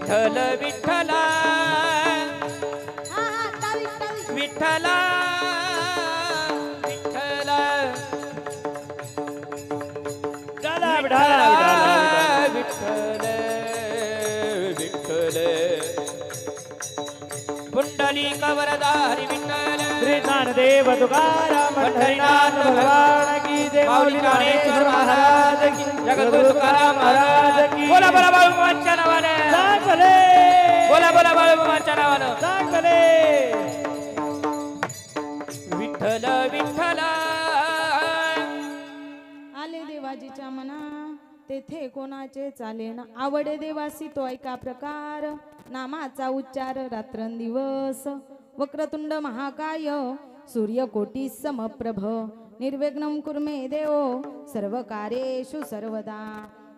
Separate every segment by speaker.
Speaker 1: विठ्ठल विठ्ठला विठ्ठला विठ्ठला विठ्ठल विठ्ठल पुंडलिक वरदारी विठ्ठल
Speaker 2: श्री ज्ञानदेव तुकाराम पंढरीनाथ भगवान की जय
Speaker 1: माऊली ज्ञानेश्वर महाराज की जगद्गुरु तुकाराम महाराज की बोला बोला बाळूमामांच्या नावाने
Speaker 2: चांगले
Speaker 1: बोला बोला बाळूमामांच्या नावाने
Speaker 2: चांगले
Speaker 1: विठ्ठल विठ्ठला
Speaker 3: आले देवाजीच्या मना तेथे कोणाचे चालेना आवडे देवासी तो ऐका प्रकार नामाचा उच्चार रात्रंदिवस वक्रतुंड महाकाय सूर्यकोटी समप्रभ निर्विघ्नं कुर्मे देव सर्व कार्येषु सर्वदा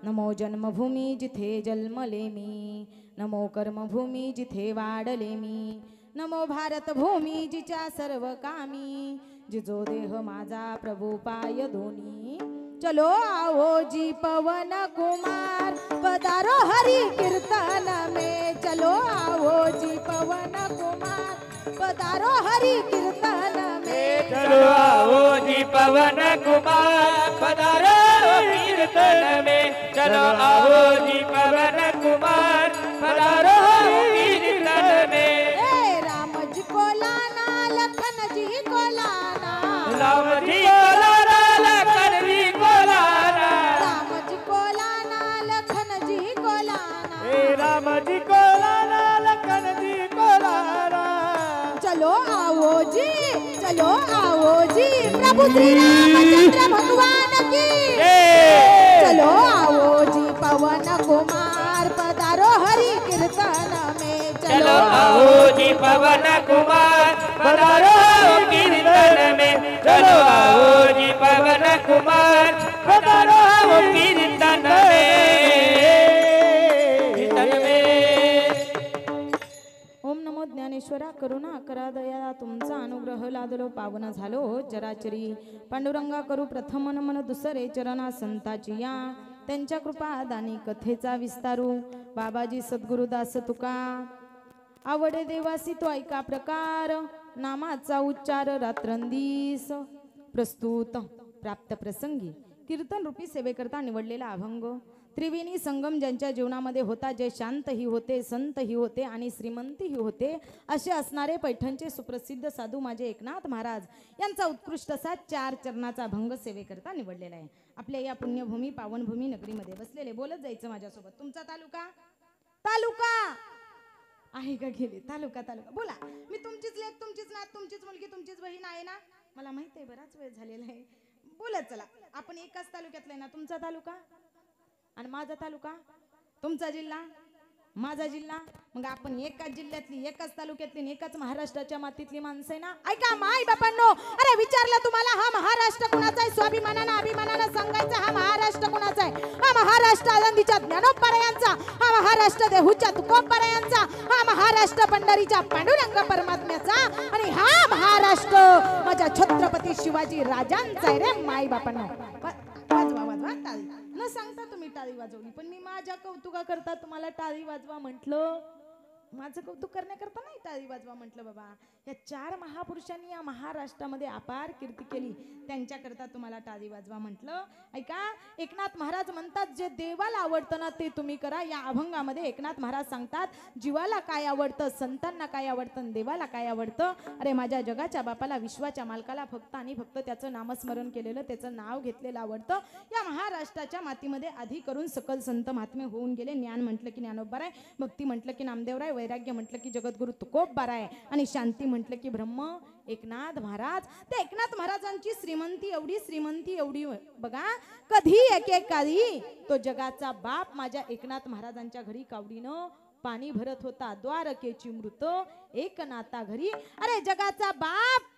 Speaker 3: नमो जन्मभूमी जिथे जन्मले मी नमो कर्मभूमी जिथे वाढले मी नमो भारतभूमी जिच्या सर्व कामी जिजो देह माझा प्रभू पाय दोनी चलो आओ जी पवन कुमार पधारो हरि कीर्तन में चलो आओ जी पवन कुमार पधारो हरि कीर्तन में
Speaker 1: चलो आओ जी पवन कुमार पधारो कीर्तन में चलो आओ जी पवन कुमार पधारो कीर्तन में
Speaker 3: राम जी को लाना लखन जी को लाना
Speaker 1: राम जी को लाना लखन जी को लाना
Speaker 3: राम जी को लाना लखन जी को लाना
Speaker 2: राम जी को लाना लखन जी को लाना
Speaker 3: चलो आओ जी प्रभु श्री रामचंद्र भगवान की चलो आओ जी पवन कुमार पधारो हरि कीर्तन में
Speaker 1: चलो आओ जी पवन कुमार पधारो कीर्तन में चलो आओ जी पवन कुमार पधारो कीर्तन में
Speaker 3: ओम नमो ज्ञानेश्वरा करुणा करा दया तुमचा अनुग्रह लादलो पावन झालो चराचरी पांडुरंगा करू प्रथम नमन दुसरे चरणा संताची या त्यांच्या कृपा दानी कथेचा विस्तारू बाबाजी सद्गुरुदास तुका आवडे देवासी तो ऐका प्रकार नामाचा उच्चार रात्रंदिस प्रस्तुत प्राप्त प्रसंगी कीर्तन रूपी सेवेकरता निवडलेला अभंग त्रिवेणी संगम ज्यांच्या जीवनामध्ये होता जे शांतही होते संतही होते आणि श्रीमंतही होते असे असणारे पैठणचे सुप्रसिद्ध साधू माझे एकनाथ महाराज यांचा उत्कृष्ट असा 4 चरणाचा अभंग सेवेकरता निवडलेला आहे। आपल्या या पुण्यभूमी पावनभूमी नगरीमध्ये बसलेले बोलत जायचं माझ्यासोबत तुमचा तालुका तालुका आहे का गेले तालुका तालुका बोला मी तुमचीच लेक तुमचीच नात तुमचीच मुलगी तुमचीच बहीण आहे ना मला माहित आहे बराच वेळ झालेला आहे बोलत चला आपण एकाच तालुक्यातले ना तुमचा तालुका आणि माझा तालुका तुमचा जिल्हा माझा जिल्हा मग आपण एकाच जिल्ह्यातली एकाच तालुक्यातली एकाच महाराष्ट्राच्या मातीतली माणसं आहे ना ऐका माय बापांनो अरे विचारलं तुम्हाला हा महाराष्ट्र कुणाचा आहे स्वाभिमानानं अभिमानानं सांगायचा हा महाराष्ट्र कुणाचा आहे हा महाराष्ट्र आनंदीच्या ज्ञानोपरायांचा हा महाराष्ट्र देहूच्या तुकोपरायांचा हा महाराष्ट्र पंढरीच्या पांडुरंग परमात्म्याचा आणि हा महाराष्ट्र माझ्या छत्रपती शिवाजी राजांचा आहे रे माय बापांनो वाजवा वाजवा टाळी न सांगता तुम्ही टाळी वाजवली पण मी माझ्या कौतुका करता तुम्हाला टाळी वाजवा म्हटलं माझं कौतुक करण्याकरता नाही टाळी वाजवा म्हटलं बाबा या 4 महापुरुषांनी या महाराष्ट्रामध्ये अपार कीर्ती केली त्यांच्याकरता तुम्हाला टाळी वाजवा म्हटलं ऐका एकनाथ महाराज म्हणतात जे देवाला आवडतं ना ते तुम्ही करा या अभंगामध्ये एकनाथ महाराज सांगतात जीवाला काय आवडतं संतांना काय आवडतं देवाला काय आवडतं अरे माझ्या जगाच्या बापाला विश्वाच्या मालकाला फक्त आणि फक्त त्याचं नामस्मरण केलेलं त्याचं नाव घेतलेलं आवडतं या महाराष्ट्राच्या मातीमध्ये आधी करून सकल संत महात्मे होऊन गेले ज्ञान म्हटलं की ज्ञानोबा आहे भक्ती म्हटलं की नामदेव आहे वैराग्य म्हटलं की जगद्गुरु तुकोबा आहे आणि शांती म्हटलं की ब्रह्म एकनाथ महाराज त्या एकनाथ महाराजांची श्रीमंती एवढी बघा कधी एकेकाळी तो जगाचा बाप माझ्या एकनाथ महाराजांच्या घरी कावडीनं पाणी भरत होता द्वारकेची मृत एकनाथा घरी अरे जगाचा बाप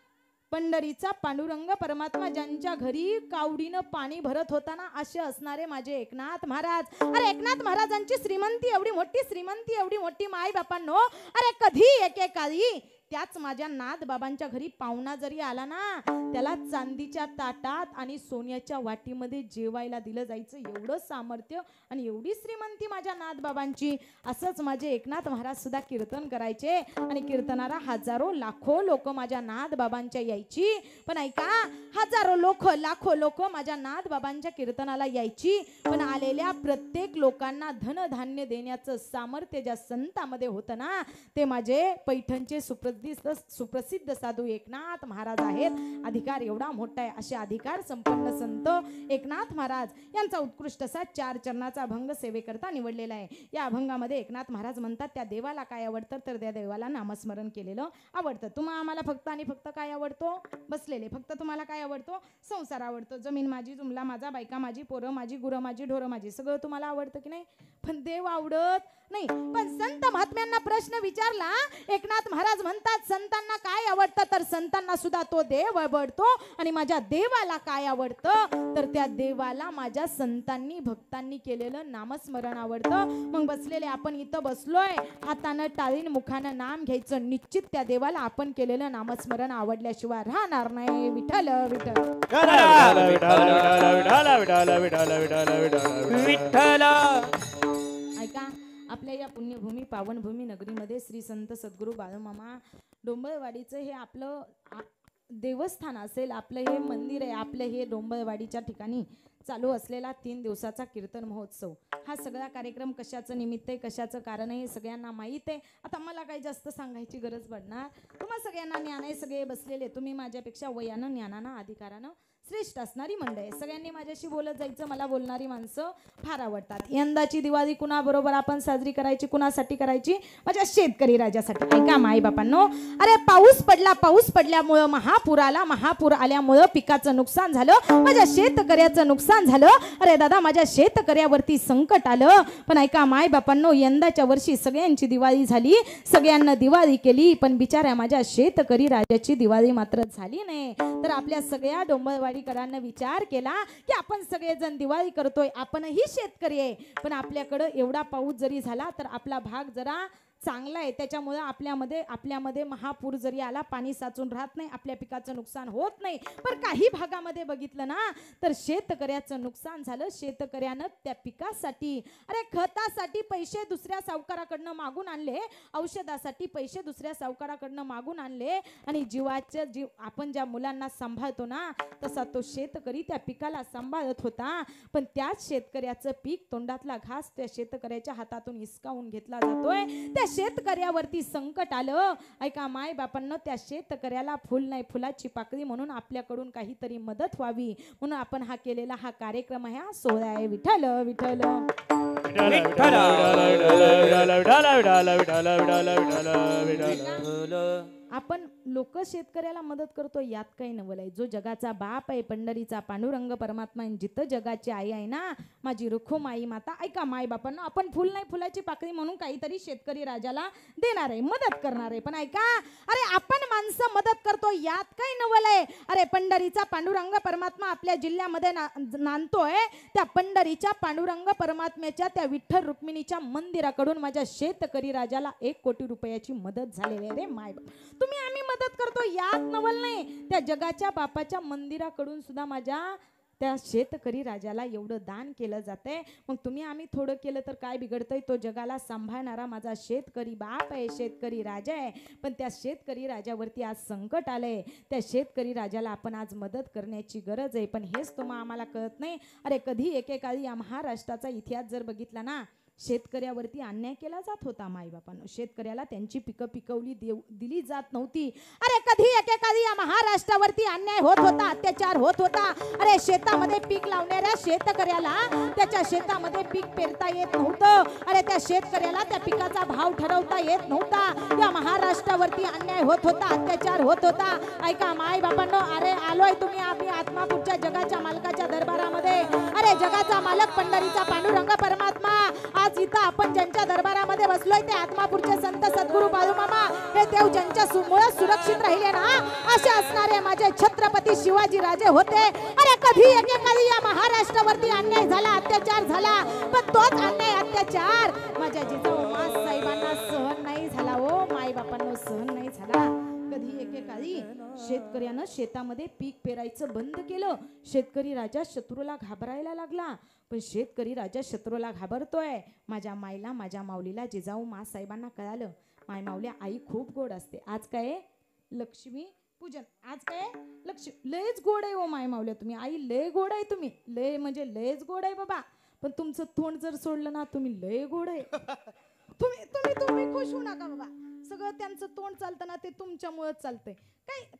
Speaker 3: पंढरीचा पांडुरंग परमात्मा ज्यांच्या घरी कावडीनं पाणी भरत होता ना असे असणारे माझे एकनाथ महाराज अरे एकनाथ महाराजांची श्रीमंती एवढी मोठी माय बापांनो अरे कधी एकेकाळी त्याच माझ्या नाथ बाबांच्या घरी पाहुणा जरी आला ना, त्याला चांदीच्या ताटात आणि सोन्याच्या वाटीमध्ये जेवायला दिलं जायचं. एवढं सामर्थ्य आणि एवढी श्रीमंती माझ्या नाथ बाबांची. असंच माझे एकनाथ महाराज सुद्धा कीर्तन करायचे आणि कीर्तनाला हजारो लाखो लोक माझ्या नाथ बाबांच्या यायची. पण ऐका, हजारो लोक लाखो लोक माझ्या नाथ बाबांच्या कीर्तनाला यायची, पण आलेल्या प्रत्येक लोकांना धनधान्य देण्याचं सामर्थ्य ज्या संतांमध्ये होतं ना, ते माझे पैठणचे सुप्रसिद्ध साधू एकनाथ महाराज आहेत. अधिकार एवढा मोठा आहे. असे अधिकार संपन्न संत एकनाथ महाराज यांचा उत्कृष्ट असा 4 चरणाचा अभंग सेवेकरता निवडलेला आहे. या अभंगामध्ये एकनाथ महाराज म्हणतात, त्या देवाला काय आवडतं तर त्या देवाला नामस्मरण केलेलं आवडतं. तुम्हाला आम्हाला फक्त आणि फक्त काय आवडतो? बसलेले. फक्त तुम्हाला काय आवडतो? संसार आवडतो. जमीन माझी, जुमला माझा, बायका माझी, पोरं माझी, गुरं माझी, ढोरं माझी, सगळं तुम्हाला आवडतं की नाही? पण देव आवडत नाही. पण संत महात्म्यांना प्रश्न विचारला, एकनाथ महाराज म्हणतात संतांना काय आवडतं तर संतांना सुद्धा तो देव आवडतो. आणि माझ्या देवाला काय आवडतं तर त्या देवाला माझ्या संतांनी भक्तांनी केलेलं नामस्मरण आवडतं. मग बसलेले आपण इथं बसलोय, हातानं टाळीन मुखानं नाम घ्यायचं. निश्चित त्या देवाला आपण केलेलं नामस्मरण आवडल्याशिवाय राहणार नाही. विठ्ठल विठ्ठल
Speaker 1: विठ्ठल.
Speaker 3: ऐका, आपल्या या पुण्यभूमी पावनभूमी नगरीमध्ये श्री संत सद्गुरू बाळूमामा डोंबळवाडीचं हे आपलं देवस्थान असेल, आपलं हे मंदिर आहे. आपलं हे डोंबळवाडीच्या ठिकाणी चालू असलेला 3 दिवसाचा कीर्तन महोत्सव. हा सगळा कार्यक्रम कशाचं निमित्त आहे, कशाचं कारण आहे हे सगळ्यांना माहीत आहे. आता मला काही जास्त सांगायची गरज पडणार. तुम्हाला सगळ्यांना ज्ञान आहे. सगळे बसलेले तुम्ही माझ्यापेक्षा वयानं, ज्ञानानं, अधिकारानं श्रेष्ठ असणारी मंडळी. सगळ्यांनी माझ्याशी बोलत जायचं. मला बोलणारी माणसं फार आवडतात. यंदाची दिवाळी कुणाबरोबर आपण साजरी करायची? कुणासाठी करायची? माझ्या शेतकरी राजासाठी. ऐका माई बापांनो, अरे पाऊस पडल्यामुळं महापूर आल्यामुळं पिकाचं नुकसान झालं, माझ्या शेतकऱ्याचं नुकसान झालं. अरे दादा, माझ्या शेतकऱ्यावरती संकट आलं. पण ऐका माय बापांनो, यंदाच्या वर्षी सगळ्यांची दिवाळी झाली, सगळ्यांना दिवाळी केली, पण बिचाऱ्या माझ्या शेतकरी राजाची दिवाळी मात्र झाली नाही. तर आपल्या सगळ्या डोंबळवाडीकरांना विचार केला की आपण सगळेजण दिवाळी करतोय, आपणही शेतकरी आहे, पण आपल्याकडं एवढा पाऊस जरी झाला तर आपला भाग जरा चांगला आहे. त्याच्यामुळे आपल्यामध्ये महापूर जरी आला, पाणी साचून राहत नाही, आपल्या पिकाचं नुकसान होत नाही. पण काही भागामध्ये बघितलं ना तर शेतकऱ्याचं नुकसान झालं. शेतकऱ्यानं त्या पिकासाठी, अरे खतासाठी पैसे दुसऱ्या सावकाराकडनं मागून आणले, औषधासाठी पैसे दुसऱ्या सावकाराकडनं मागून आणले, आणि जीव आपण ज्या मुलांना सांभाळतो ना तसा तो शेतकरी त्या पिकाला सांभाळत होता. पण त्याच शेतकऱ्याचं पीक, तोंडातला घास त्या शेतकऱ्याच्या हातातून हिसकावून घेतला जातोय. त्या शेतकऱ्यावरती संकट आलं. ऐका माय बापांनो, त्या शेतकऱ्याला फुल नाही फुलाची पाकळी म्हणून आपल्याकडून काहीतरी मदत व्हावी म्हणून आपण हा केलेला हा कार्यक्रम आहे, हा सोहळा आहे. विठ्ठल विठ्ठल आपण लोक शेतकऱ्याला मदत करतो, यात काही नवल आहे. जो जगाचा बाप आहे, पंढरीचा पांडुरंग परमात्मा, जिथं जगाची आई आहे ना माझी रुखुमाई माता. ऐका माय बापांना, आपण फुल नाही फुलाची पाकळी म्हणून काहीतरी शेतकरी राजाला देणार आहे, मदत करणार आहे. पण ऐका, अरे आपण माणसं मदत करतो, यात काही नवल आहे. अरे पंढरीचा पांडुरंग परमात्मा आपल्या जिल्ह्यामध्ये नांदतोय. त्या पंढरीच्या पांडुरंग परमात्म्याच्या त्या विठ्ठल रुक्मिणीच्या मंदिराकडून माझ्या शेतकरी राजाला 1 कोटी रुपयाची मदत झालेली आहे रे माय. तुम्ही आम्ही मदत करतो, यात नवल नाही. त्या जगाच्या बापाच्या मंदिराकडून सुद्धा माझ्या त्या शेतकरी राजाला एवढं दान केलं जातंय. मग तुम्ही आम्ही थोडं केलं तर काय बिघडतंय? तो जगाला सांभाळणारा माझा शेतकरी बाप आहे, शेतकरी राजा आहे. पण त्या शेतकरी राजावरती आज संकट आलंय. त्या शेतकरी राजाला आपण आज मदत करण्याची गरज आहे. पण हेच तुम्हाला आम्हाला कळत नाही. अरे कधी एकेकाळी या महाराष्ट्राचा इतिहास जर बघितला ना, शेतकऱ्यावरती अन्याय केला जात होता माईबापांनो. शेतकऱ्याला त्यांची पिकं पिकवली दिली जात नव्हती. अरे कधी एकेकाळी या महाराष्ट्रावरती अन्याय होत होता, अत्याचार होत होता. अरे शेतामध्ये पीक लावणाऱ्या शेतकऱ्याला त्याच्या शेतामध्ये पीक पेरता येत नव्हतं. अरे त्या शेतकऱ्याला त्या पिकाचा भाव ठरवता येत नव्हता. या महाराष्ट्रावरती अन्याय होत होता, अत्याचार होत होता. ऐका माईबापांनो, अरे आलोय तुम्ही आम्ही आत्मापूरच्या जगाच्या मालकाच्या दरबारामध्ये. अरे जगाचा मालक पंढरीचा पांडुरंग परमात्मा, आज इथं आपण ज्यांच्या दरबारामध्ये बसलोय ते आत्मापूरचे संत सद्गुरू बाळूमामा, हे देव ज्यांच्या मुळे सुरक्षित राहिले ना, असे असणारे माझे छत्रपती शिवाजी राजे होते. अरे कधी एकेकाळी या महाराष्ट्रावरती अन्याय झाला, अत्याचार झाला, पण तोच अन्याय अत्याचार माझ्या जिजाऊ साहेबांना सहन नाही झाला. ओ माई बापांना सहन नाही झाला. शेतकऱ्यानं शेतामध्ये पीक पेरायचं बंद केलं. शेतकरी राजा शत्रूला घाबरायला लागला. पण शेतकरी राजा शत्रूला घाबरतोय. माझ्या माईला, माझ्या माऊलीला, जिजाऊ मासाहेबांना कळालं, माय माऊल्या आई खूप गोड असते. आज काय लक्ष्मी पूजन, आज काय लयच गोड आहे. ओ माय माऊल्या तुम्ही, आई लय गोड आहे तुम्ही, लय म्हणजे लयच गोड आहे बाबा. पण तुमचं तोंड जर सोडलं ना, तुम्ही लय गोड आहे. तुम्ही तुम्ही तुम्ही खुश होऊ नका बाबा. सगळं त्यांचं तोंड चालतं ना, ते तुमच्यामुळेच चालतंय.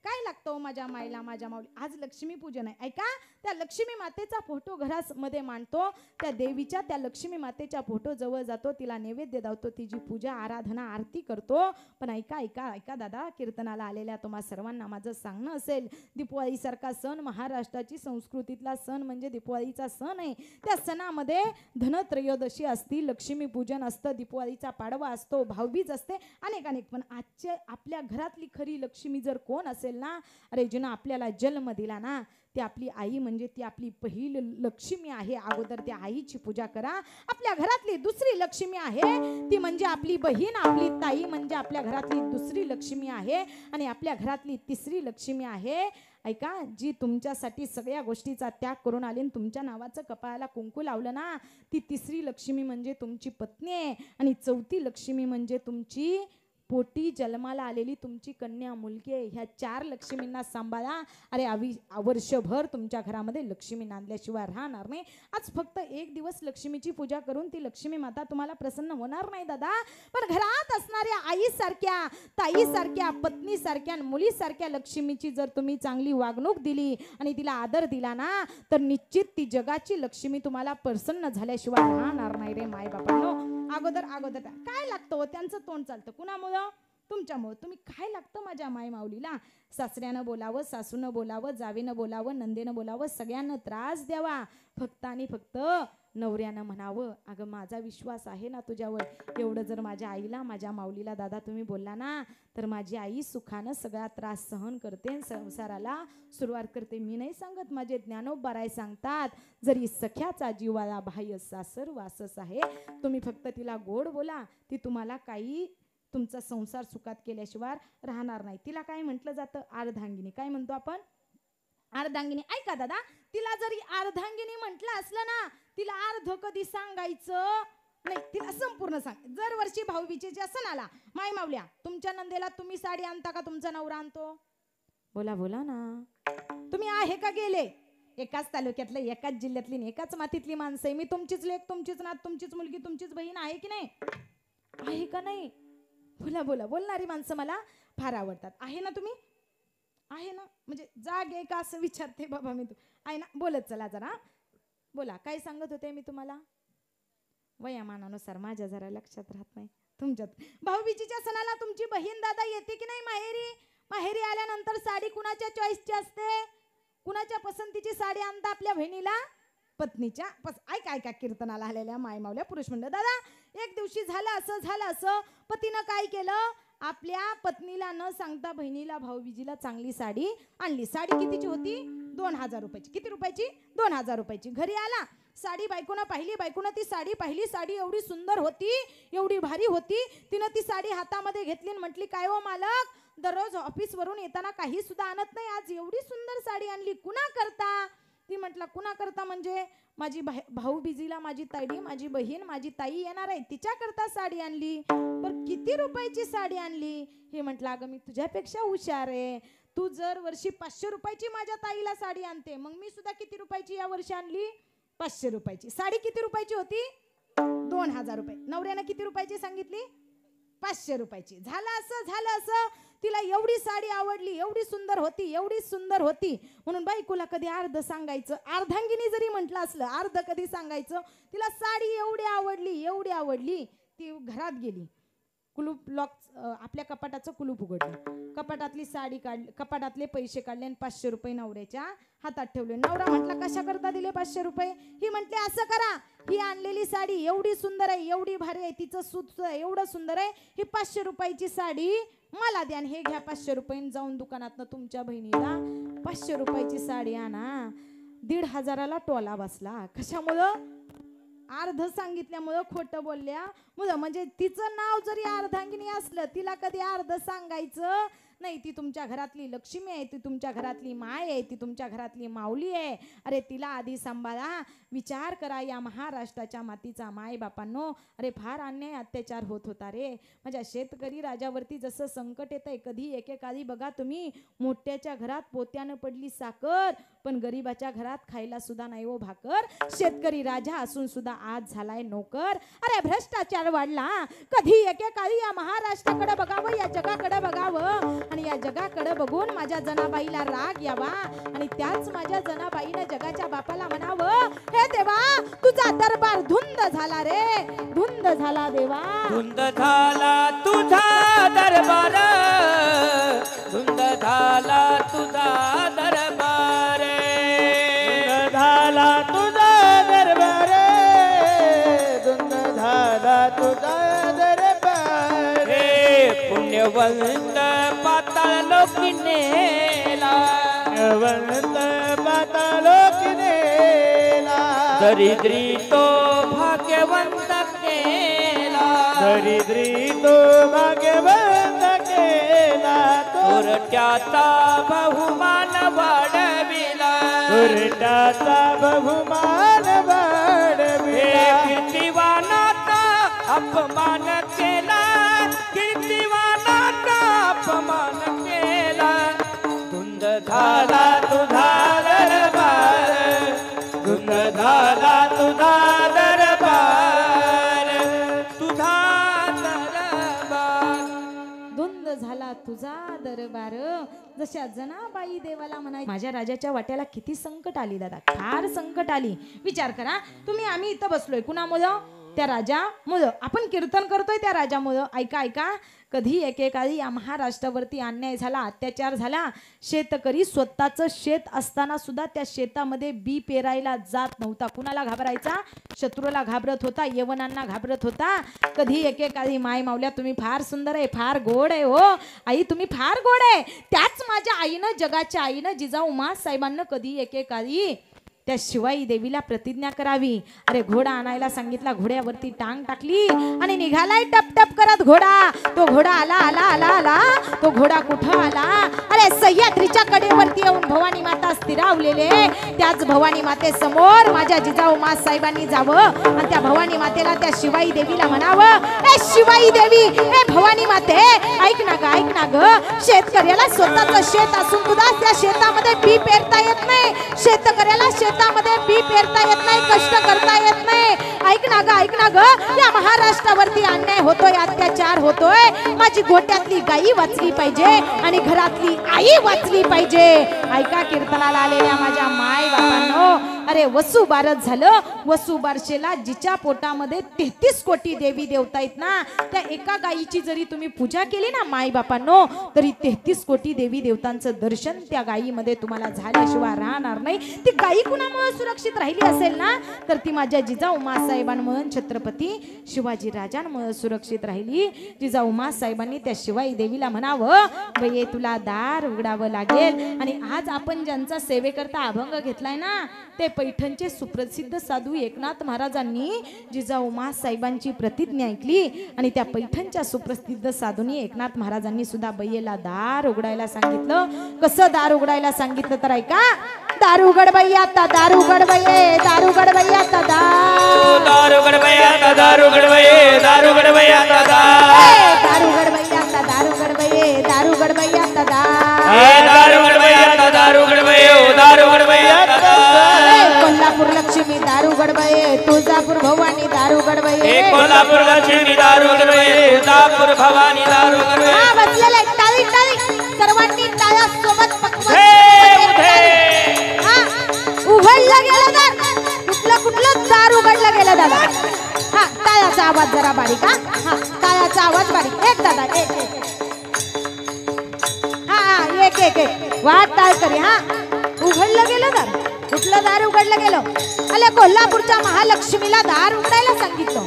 Speaker 3: काय लागतं माझ्या माईला, माझ्या माऊली. आज लक्ष्मी पूजन आहे. ऐका, त्या लक्ष्मी मातेचा फोटो घरामध्ये मांडतो. त्या देवीच्या, त्या लक्ष्मी मातेच्या फोटो जवळ जातो, तिला नैवेद्य दावतो, तिची पूजा आराधना आरती करतो. पण ऐका ऐका ऐका दादा, कीर्तनाला आलेल्या तुम्हा सर्वांना माझं सांगणं असेल, दीपावलीसारखा सण, महाराष्ट्राची संस्कृतीतला सण म्हणजे दीपावलीचा सण आहे. त्या सणामध्ये धनत्रयोदशी असती, लक्ष्मी पूजन असतं, दीपावलीचा पाडवा असतो, भाऊबीज असते, अनेक अनेक. पण आजच्या आपल्या घरातली खरी लक्ष्मी जर कोण असेल ना, अरे जिनं आपल्याला जन्म दिला ना, ती आपली आई म्हणजे ती आपली पहिली लक्ष्मी आहे. अगोदर त्या आईची पूजा करा. आपल्या घरातली दुसरी लक्ष्मी आहे ती म्हणजे आपली बहीण, आपली ताई म्हणजे आपल्या घरातली दुसरी लक्ष्मी आहे. आणि आपल्या घरातली तिसरी लक्ष्मी आहे, ऐका, जी तुमच्यासाठी सगळ्या गोष्टीचा त्याग करून आली, तुमच्या नावाचं कपाळाला कुंकू लावलं ना, ती तिसरी लक्ष्मी म्हणजे तुमची पत्नी आहे. आणि चौथी लक्ष्मी म्हणजे तुमची पोटी जन्माला आलेली तुमची कन्या मुलगी आहे. ह्या 4 लक्ष्मींना सांभाळा. अरे वर्षभर तुमच्या घरामध्ये लक्ष्मी नांदल्याशिवाय राहणार नाही. आज फक्त एक दिवस लक्ष्मीची पूजा करून ती लक्ष्मी माता तुम्हाला प्रसन्न होणार नाही दादा. पण घरात असणाऱ्या आईसारख्या, ताईसारख्या, पत्नीसारख्या, मुलीसारख्या लक्ष्मीची जर तुम्ही चांगली वागणूक दिली आणि तिला आदर दिला ना, तर निश्चित ती जगाची लक्ष्मी तुम्हाला प्रसन्न झाल्याशिवाय राहणार नाही रे माय बापांनो. अगोदर काय लागतं, त्यांचं तोंड चालतं कुणामुळं, तुमच्यामुळं. तुम्ही काय लागतं माझ्या माय माऊलीला, सासऱ्यानं बोलावं, सासूनं बोलावं, जावेनं बोलावं, नंदेनं बोलावं, सगळ्यांना त्रास द्यावा. फक्त आणि फक्त नवऱ्यानं म्हणावं, अगं माझा विश्वास आहे ना तुझ्यावर. एवढं जर माझ्या आईला, माझ्या माऊलीला दादा तुम्ही बोलला ना, तर माझी आई सुखानं सगळा त्रास सहन करते, संसाराला सुरुवात करते. मी नाही सांगत, माझे ज्ञानोबाराय सांगतात, जरी सख्याचा जीवाला बाह्य सासर वासस आहे. तुम्ही फक्त तिला गोड बोला, ती तुम्हाला काही तुमचा संसार सुखात केल्याशिवाय राहणार नाही. तिला काय म्हटलं जातं, अर्धांगिनी. काय म्हणतो आपण, अर्धांगिनी. ऐका दादा, तिला जरी अर्धांगिनी म्हटलं असलं ना, तिला अर्ध कधी सांगायचं नाही, तिला संपूर्ण सांग. जर वर्षी भाऊबीजेच्या सणाला माय माऊल्या, तुमच्या नंदेला तुम्ही साडी आणता का तुमचा नवरा आणतो? बोला बोला ना. तुम्ही आहे का गेले? एकाच तालुक्यातलं, एकाच जिल्ह्यातली, एकाच मातीतली माणसं आहे. मी तुमचीच लेक, तुमचीच नात, तुमचीच मुलगी, तुमचीच बहीण आहे की नाही? आहे का नाही? बोला बोला. बोलणारी माणसं मला फार आवडतात. आहे ना तुम्ही? आहे ना, म्हणजे जाग आहे का असं विचारते बाबा मी. तू आहे ना, बोलत चला जरा. बोला, काय सांगत होते मी तुम्हाला? वयामानानुसार माझ्या जरा लक्षात राहत नाही. तुमच्यात भाऊबीजेच्या सणाला तुमची बहीण दादा येते की नाही माहेरी? माहेरी आल्यानंतर साडी कुणाच्या चॉईसची असते? कुणाच्या पसंतीची साडी आणता आपल्या बहिणीला? पत्नीच्या. ऐका ऐका, कीर्तनाला आलेल्या माय मावल्या पुरुष मंडळ. दादा, एक दिवशी झालं असं पतीनं काय केलं, आपल्या पत्नीला न सांगता बहिणीला भाऊबीजीला चांगली साडी आणली. साडी कितीची होती? 2000 रुपयाची. किती रुपयाची? 2000 रुपयाची. घरी आला, साडी बायकोनं पाहिली, बायकोनं ती साडी पाहिली. साडी एवढी सुंदर होती, एवढी भारी होती. तिनं ती साडी हातामध्ये घेतली आणि म्हटली, काय हो मालक, दररोज ऑफिसवरून येताना काही सुद्धा आणत नाही, आज एवढी सुंदर साडी आणली, कुणा करता? ती म्हटला, कुणा करता म्हणजे माझी भाऊबीजीला माझी ताईडी, माझी बहीण, माझी ताई येणार आहे, तिच्याकरता साडी आणली. पण किती रुपयाची साडी आणली? हे म्हटलं, अगं मी तुझ्यापेक्षा हुशार आहे. तू जर वर्षी 500 रुपयाची माझ्या ताईला साडी आणते, मग मी सुद्धा किती रुपयाची या वर्षी आणली? 500 रुपयाची. साडी किती रुपयाची होती? 2000 रुपये. नवऱ्यानं किती रुपयाची सांगितली? 500 रुपयाची. झालं असं तिला एवढी साडी आवडली, एवढी सुंदर होती, एवढी सुंदर होती म्हणून बायकोला कधी अर्ध सांगायचं, अर्धांगिनी जरी म्हटलं असलं अर्ध कधी सांगायचं. तिला साडी एवढी आवडली, ती घरात गेली, कुलूप लॉक, आपल्या कपाटाचं कुलूप उघडलं, कपाटातली साडी काढली, कपाटातले पैसे काढले आणि 500 रुपये नवऱ्याच्या हातात ठेवले. नवरा म्हटला, कशा करता दिले 500 रुपये? ही म्हटले, असं करा, ही आणलेली साडी एवढी सुंदर आहे, एवढी भारी आहे, तिचं सूत एवढं सुंदर आहे, ही 500 रुपयाची साडी मला द्या, हे घ्या 500 रुपये, जाऊन दुकानातनं तुमच्या बहिणीला 500 रुपयाची साडी आणा. 1500ला टोला बसला. कशामुळं? अर्ध सांगितल्यामुळं, खोटं बोलल्या मुलं. म्हणजे तिचं नाव जरी अर्धांगिनी असलं, तिला कधी अर्ध सांगायचं नाही, ती तुमच्या घरातली लक्ष्मी आहे, ती तुमच्या घरातली माय आहे, ती तुमच्या घरातली माऊली आहे. अरे तिला आधी सांभाळा, विचार करा या महाराष्ट्राच्या मातीचा. माय बापांनो, अरे फार अन्याय अत्याचार होत होता रे माझ्या शेतकरी राजावरती. जसं संकट येतंय, कधी एकेकाळी बघा तुम्ही, मोठ्याच्या घरात पोत्यानं पडली साखर, पण गरीबाच्या घरात खायला सुद्धा नाही हो भाकर. शेतकरी राजा असून सुद्धा आज झालाय नोकर. अरे भ्रष्टाचार वाढला. कधी एकेकाळी या महाराष्ट्राकडे बघावं, या जगाकडे बघावं, आणि या जगाकडे बघून माझ्या जनाबाईला राग यावा, आणि त्याच माझ्या जनाबाईनं जगाच्या बापाला म्हणावं, हे देवा तुझा दरबार धुंद झाला रे, धुंद झाला देवा.
Speaker 1: धुंद झाला तुझा दरबार, धुंद झाला तुझा दरबार,
Speaker 2: धुंद झाला तुझा दरबार, धुंद झाला तुझा दरबार.
Speaker 1: पुण्यवंत पाताळ लोकी नेला,
Speaker 2: पुण्यवंत पाताळ लोकी नेला.
Speaker 1: दरिद्री तो भाग्यवंत केला,
Speaker 2: दरिद्री तो भाग्यवंत केला.
Speaker 1: चोरट्याचा बहुमान वाढविला,
Speaker 2: चोरट्याचा बहुमान वाढविला.
Speaker 1: कीर्तिवानाचा अपमान केला, कीर्तिवानाचा अपमान केला. धुंद झाला तुझा दरबार, धुंद झाला तुझा दरबार, तुझा दरबार.
Speaker 3: धुंद झाला तुझा दरबार. जशा जनाबाई देवाला म्हणाय, माझ्या राजाच्या वाट्याला किती संकट आली दादा, फार संकट आली. विचार करा तुम्ही, आम्ही इथं बसलोय कुणामुळं? त्या राजामुळं. आपण कीर्तन करतोय त्या राजामुळं. ऐका ऐका, कधी एकेकाळी या महाराष्ट्रावरती अन्याय झाला, अत्याचार झाला. शेतकरी स्वतःचं शेत असताना सुद्धा त्या शेतामध्ये बी पेरायला जात नव्हता. कुणाला घाबरायचा? शत्रूला घाबरत होता, यवनांना घाबरत होता. कधी एकेकाळी माय माऊल्या तुम्ही फार सुंदर आहे, फार गोड आहे हो आई, तुम्ही फार गोड आहे. त्याच माझ्या आईनं, जगाच्या आईनं, जिजाऊ साहेबांना कधी एकेकाळी त्या शिवाई देवीला प्रतिज्ञा करावी. अरे घोडा आणायला सांगितला, घोड्यावरती टांग टाकली आणि निघालाय टप टप करत घोडा. तो घोडा आला आला आला आला, तो घोडा कुठं आला? अरे सह्याद्रीच्या कडेवरती येऊन भवानी माता स्थिरावलेले. त्याच भवानी माते समोर माझ्या जिजाऊ साहेबांनी जावं आणि त्या भवानी मातेला, त्या शिवाई देवीला म्हणावं, ए शिवाई देवी, ए भवानी माते, ऐक ना ग, ऐक ना ग. शेतकऱ्याला स्वतःचं शेत असून सुद्धा त्या शेतामध्ये बी पेरता येत नाही. शेतकऱ्याला शेतामध्ये बी पेरता येत नाही, कष्ट करता येत नाही. ऐक ना ग, ऐक ना ग. या महाराष्ट्रावरती अन्याय होतोय, अत्याचार होतोय. माझी गोट्यातली गाई वाचली पाहिजे आणि घरातली आई वाचली पाहिजे. ऐका कीर्तनाला आलेल्या माझ्या माय बापांनो, अरे वसुबारच झालं. वसुबारशेला जिच्या पोटामध्ये 33 कोटी देवी देवता आहेत ना, त्या एका गायीची जरी तुम्ही पूजा केली ना माय बापांनो, तरी 33 कोटी देवी देवतांचं दर्शन त्या गायीमध्ये तुम्हाला झाल्याशिवाय राहणार नाही. ती गायी कुणामुळे सुरक्षित राहिली असेल ना, तर ती माझ्या जिजाऊ साहेबांमुळे, छत्रपती शिवाजी राजांमुळे सुरक्षित राहिली. जिजाऊ साहेबांनी त्या शिवाई देवीला म्हणावं, बये तुला दार उघडावं लागेल. आणि आज आपण ज्यांचा सेवेकरता अभंग घेतलाय ना, ते पैठणचे सुप्रसिद्ध साधू एकनाथ महाराजांनी जिजाऊ साहेबांची प्रतिज्ञा ऐकली आणि त्या पैठणच्या सुप्रसिद्ध साधूंनी एकनाथ महाराजांनी सुद्धा बय्येला दार उघडायला सांगितलं. कसं दार उघडायला सांगितलं तर ऐका, दार उघड बय्या आता, दार उघड बय्ये, दार उघड बय्या आता,
Speaker 1: दार उघड बय्या आता, दार उघड बय्ये, दार उघड बय्या आता,
Speaker 3: दार उघड बय्या आता, दार उघड बय्ये, दार उघड बय्या आता,
Speaker 1: दार उघड बय्या आता, दार उघड बय्ये, दार उघड बय्या आता.
Speaker 3: कोल्हापूर लक्ष्मी दार उघड बय्ये, तुळजापूर भवानी दार उघड बय्ये,
Speaker 1: कोल्हापूर लक्ष्मी दार उघड बय्ये, तुळजापूर भवानी दार उघड बय्ये.
Speaker 3: हा बसलेले टाळी टाळी सर्वांनी टाळ्या सोबत उघडलं गेलं दार. कुठलं कुठलं दार उघडलं गेलं दादा? हा टाळ्याचा आवाज जरा बारीक. हा टाळ्याचा आवाज बारीक. एक दादा, एक हा एक एक एक वाट टाळ करी. हा उघडलं गेलं दार. कुठलं दार उघडलं गेलं? अले कोल्हापूरच्या महालक्ष्मीला दार उघडायला सांगितलं.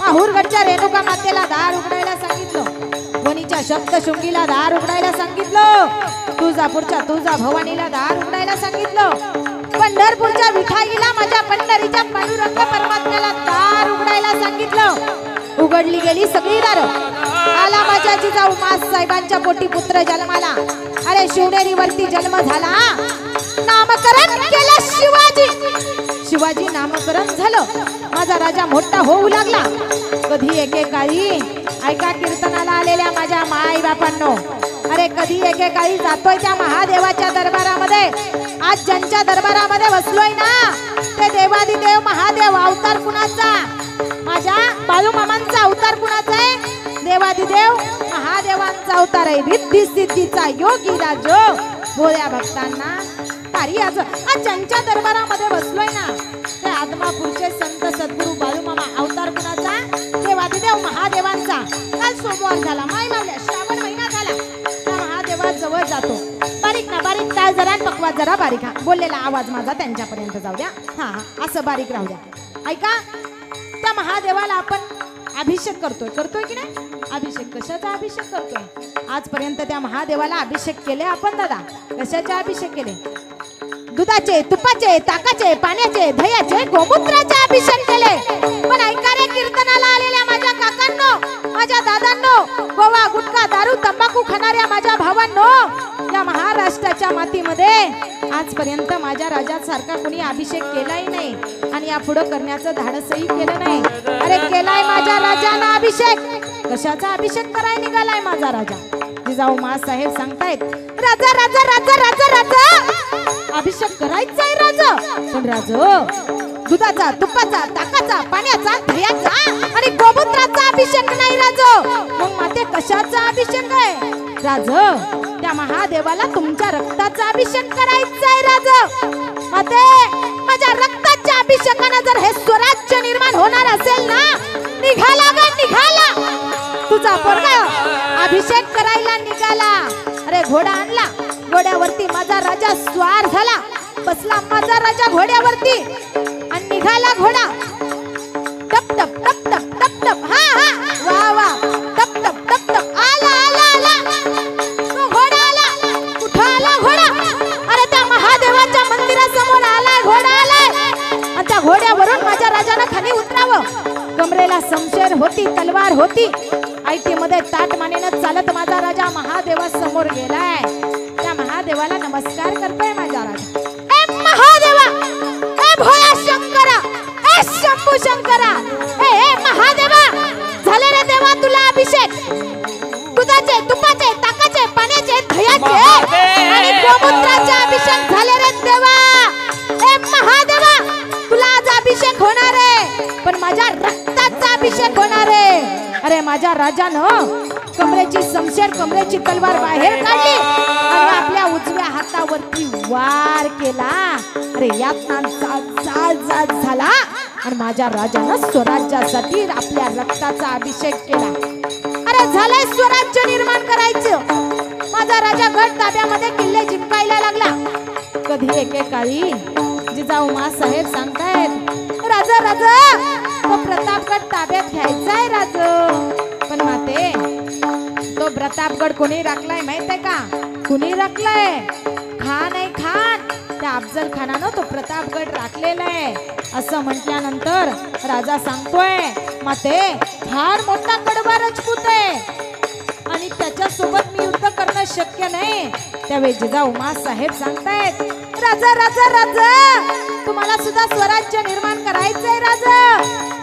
Speaker 3: माहूरगडच्या रेणुका मातेला दार उघडायला सांगितलं. वणीच्या सप्तशृंगीला दार उघडायला सांगितलं. तुळजापूरच्या तुळजा भवानीला दार उघडायला सांगितलं. पंढरपूरच्या विठाईला, माझ्या पंढरीच्या पांडुरंग परमात्म्याला दार उघडायला सांगितलं. उघडली गेली सगळी दार. आला माझ्या जिजाऊ साहेबांच्या पोटी पुत्र जन्माला. अरे शिवनेरीवरती जन्म झाला, नामकरण केलं शिवाजी नामकरण झालं. माझा राजा मोठा होऊ लागला. कधी एकेकाळी ऐका कीर्तनाला आलेल्या माझ्या माई बापांनो, अरे कधी एकेकाळी जातोय त्या महादेवाच्या दरबारामध्ये. आज ज्यांच्या दरबारामध्ये बसलोय ना, ते देवादिदेव महादेव अवतार कुणाचा? माझ्या बाळूमामांचा अवतार कुणाचा आहे? देवादिदेव महादेवांचा अवतार आहे. रिद्धी सिद्धीचा योगी राजो भोळ्या भक्तांना तारी. आज ज्यांच्या दरबारामध्ये बसलोय ना, ते आदमापूरचे संत सद्गुरू बाळूमामा अवतार कुणाचा? देवादिदेव महादेवांचा. काल सोमवार झाला, माय मावल्या श्रावण महिना झाला, त्या महादेवा जवळ जातो. बारीक ना बारीक काय जरा पकवा जरा बारीक. हा बोललेला आवाज माझा त्यांच्यापर्यंत जाऊ द्या. हा असं बारीक राहू द्या. ऐका, त्या महादेवाला आपण अभिषेक करतोय की नाही? अभिषेक कशाचा अभिषेक करतोय? आजपर्यंत त्या महादेवाला अभिषेक केले आपण दादा. कशाचे अभिषेक केले? दुधाचे, तुपाचे, ताकाचे, पाण्याचे, दह्याचे, गोमूत्राचे अभिषेक केले. पण ऐका रे कीर्तनाला आलेल्या माझ्या काकांनो, माझ्या दादांनो, गोवा गुटखा दारू तंबाखू खाणाऱ्या माझ्या भावांनो, या महाराष्ट्राच्या मातीमध्ये आजपर्यंत माझ्या राजासारखा कोणी अभिषेक केलाही नाही आणि यापुढे करण्याचं धाडसही केलं नाही. अरे केलाय माझ्या राजानं अभिषेक. कशाचा अभिषेक कराय निघालाय माझा राजा? जिजाऊ साहेब सांगतायत, राजा राजा राजा राजा राजा अभिषेक करायचा आहे राजा. पण राजा दुधाचा, तुपाचा, ताकाचा, पाण्याचा, दह्याचा आणि गोमूत्राचा अभिषेक नाही राजा. मग माते कशाचा अभिषेक आहे राजा? त्या महादेवाला तुमच्या रक्ताचा अभिषेक करायचा आहे राजा. माते माझ्या रक्ताच्या अभिषेकाने जर हे स्वराज्य निर्माण होणार असेल ना, निघाला ग निघाला. तुझा पोरगा अभिषेक करायला निघाला. अरे घोडा आणला, घोड्यावरती माझा राजा स्वार झाला. बसला माझा राजा घोड्यावरती आणि निघाला घोडा. टप टप टप टप टप टप. हा हा वा वा. टप टप टप टप. आला आला आला. तो घोडा आला. कुठं आला घोडा? अरे त्या महादेवाच्या मंदिरासमोर आलाय घोडा आलाय. आणि त्या घोड्यावरून माझ्या राजानं खाली उतरावं. कमरेला शमशेर होती, तलवार होती. ऐटी मध्ये ताट मानेनं चालत माझा राजा महादेवासमोर गेलाय. त्या महादेवाला नमस्कार करतोय माझा राजा. ए महादेवा, ए भोळा शंकरा, ए शंभू शंकरा, ए महादेवा, झाले रे देवा तुला अभिषेक. दुधाचे, तुपाचे, ताकाचे, पाण्याचे, दह्याचे आणि गोमूत्राचे अभिषेक झाले रे देवा. ए महादेवा, तुला आज अभिषेक होणार आहे, पण माझ्या रक्ताचा अभिषेक होणार आहे. अरे माझ्या राजानं कमरेची शमशेर, कमरेची तलवार बाहेर काढली आणि आपल्या उजव्या हातावरती वार केला. अरे यात जाळ झाला आणि माझ्या राजानं स्वराज्यासाठी आपल्या रक्ताचा अभिषेक केला. अरे झालंय स्वराज्य निर्माण करायचं. माझा राजा गड ताब्यामध्ये किल्ले जिंकायला लागला. कधी एकेकाळी जिजाऊ साहेब सांगतायत, राजा राजा तो प्रतापगड ताब्यात घ्यायचा आहे राजा. पण माते तो प्रतापगड कोणी राखलाय माहित आहे का? कुणी राखलाय? खान आहे खान. त्या अफजल खानानं तो प्रतापगड राखलेला आहे. असं म्हटल्यानंतर राजा सांगतोय, माते फार मोठा कडवा राजपूत आहे आणि त्याच्यासोबत मी युद्ध करणं शक्य नाही. त्यावेळी जिजाऊ साहेब सांगतायत, राजा राजा राजा तुम्हाला सुद्धा स्वराज्य निर्माण करायचंय राजा.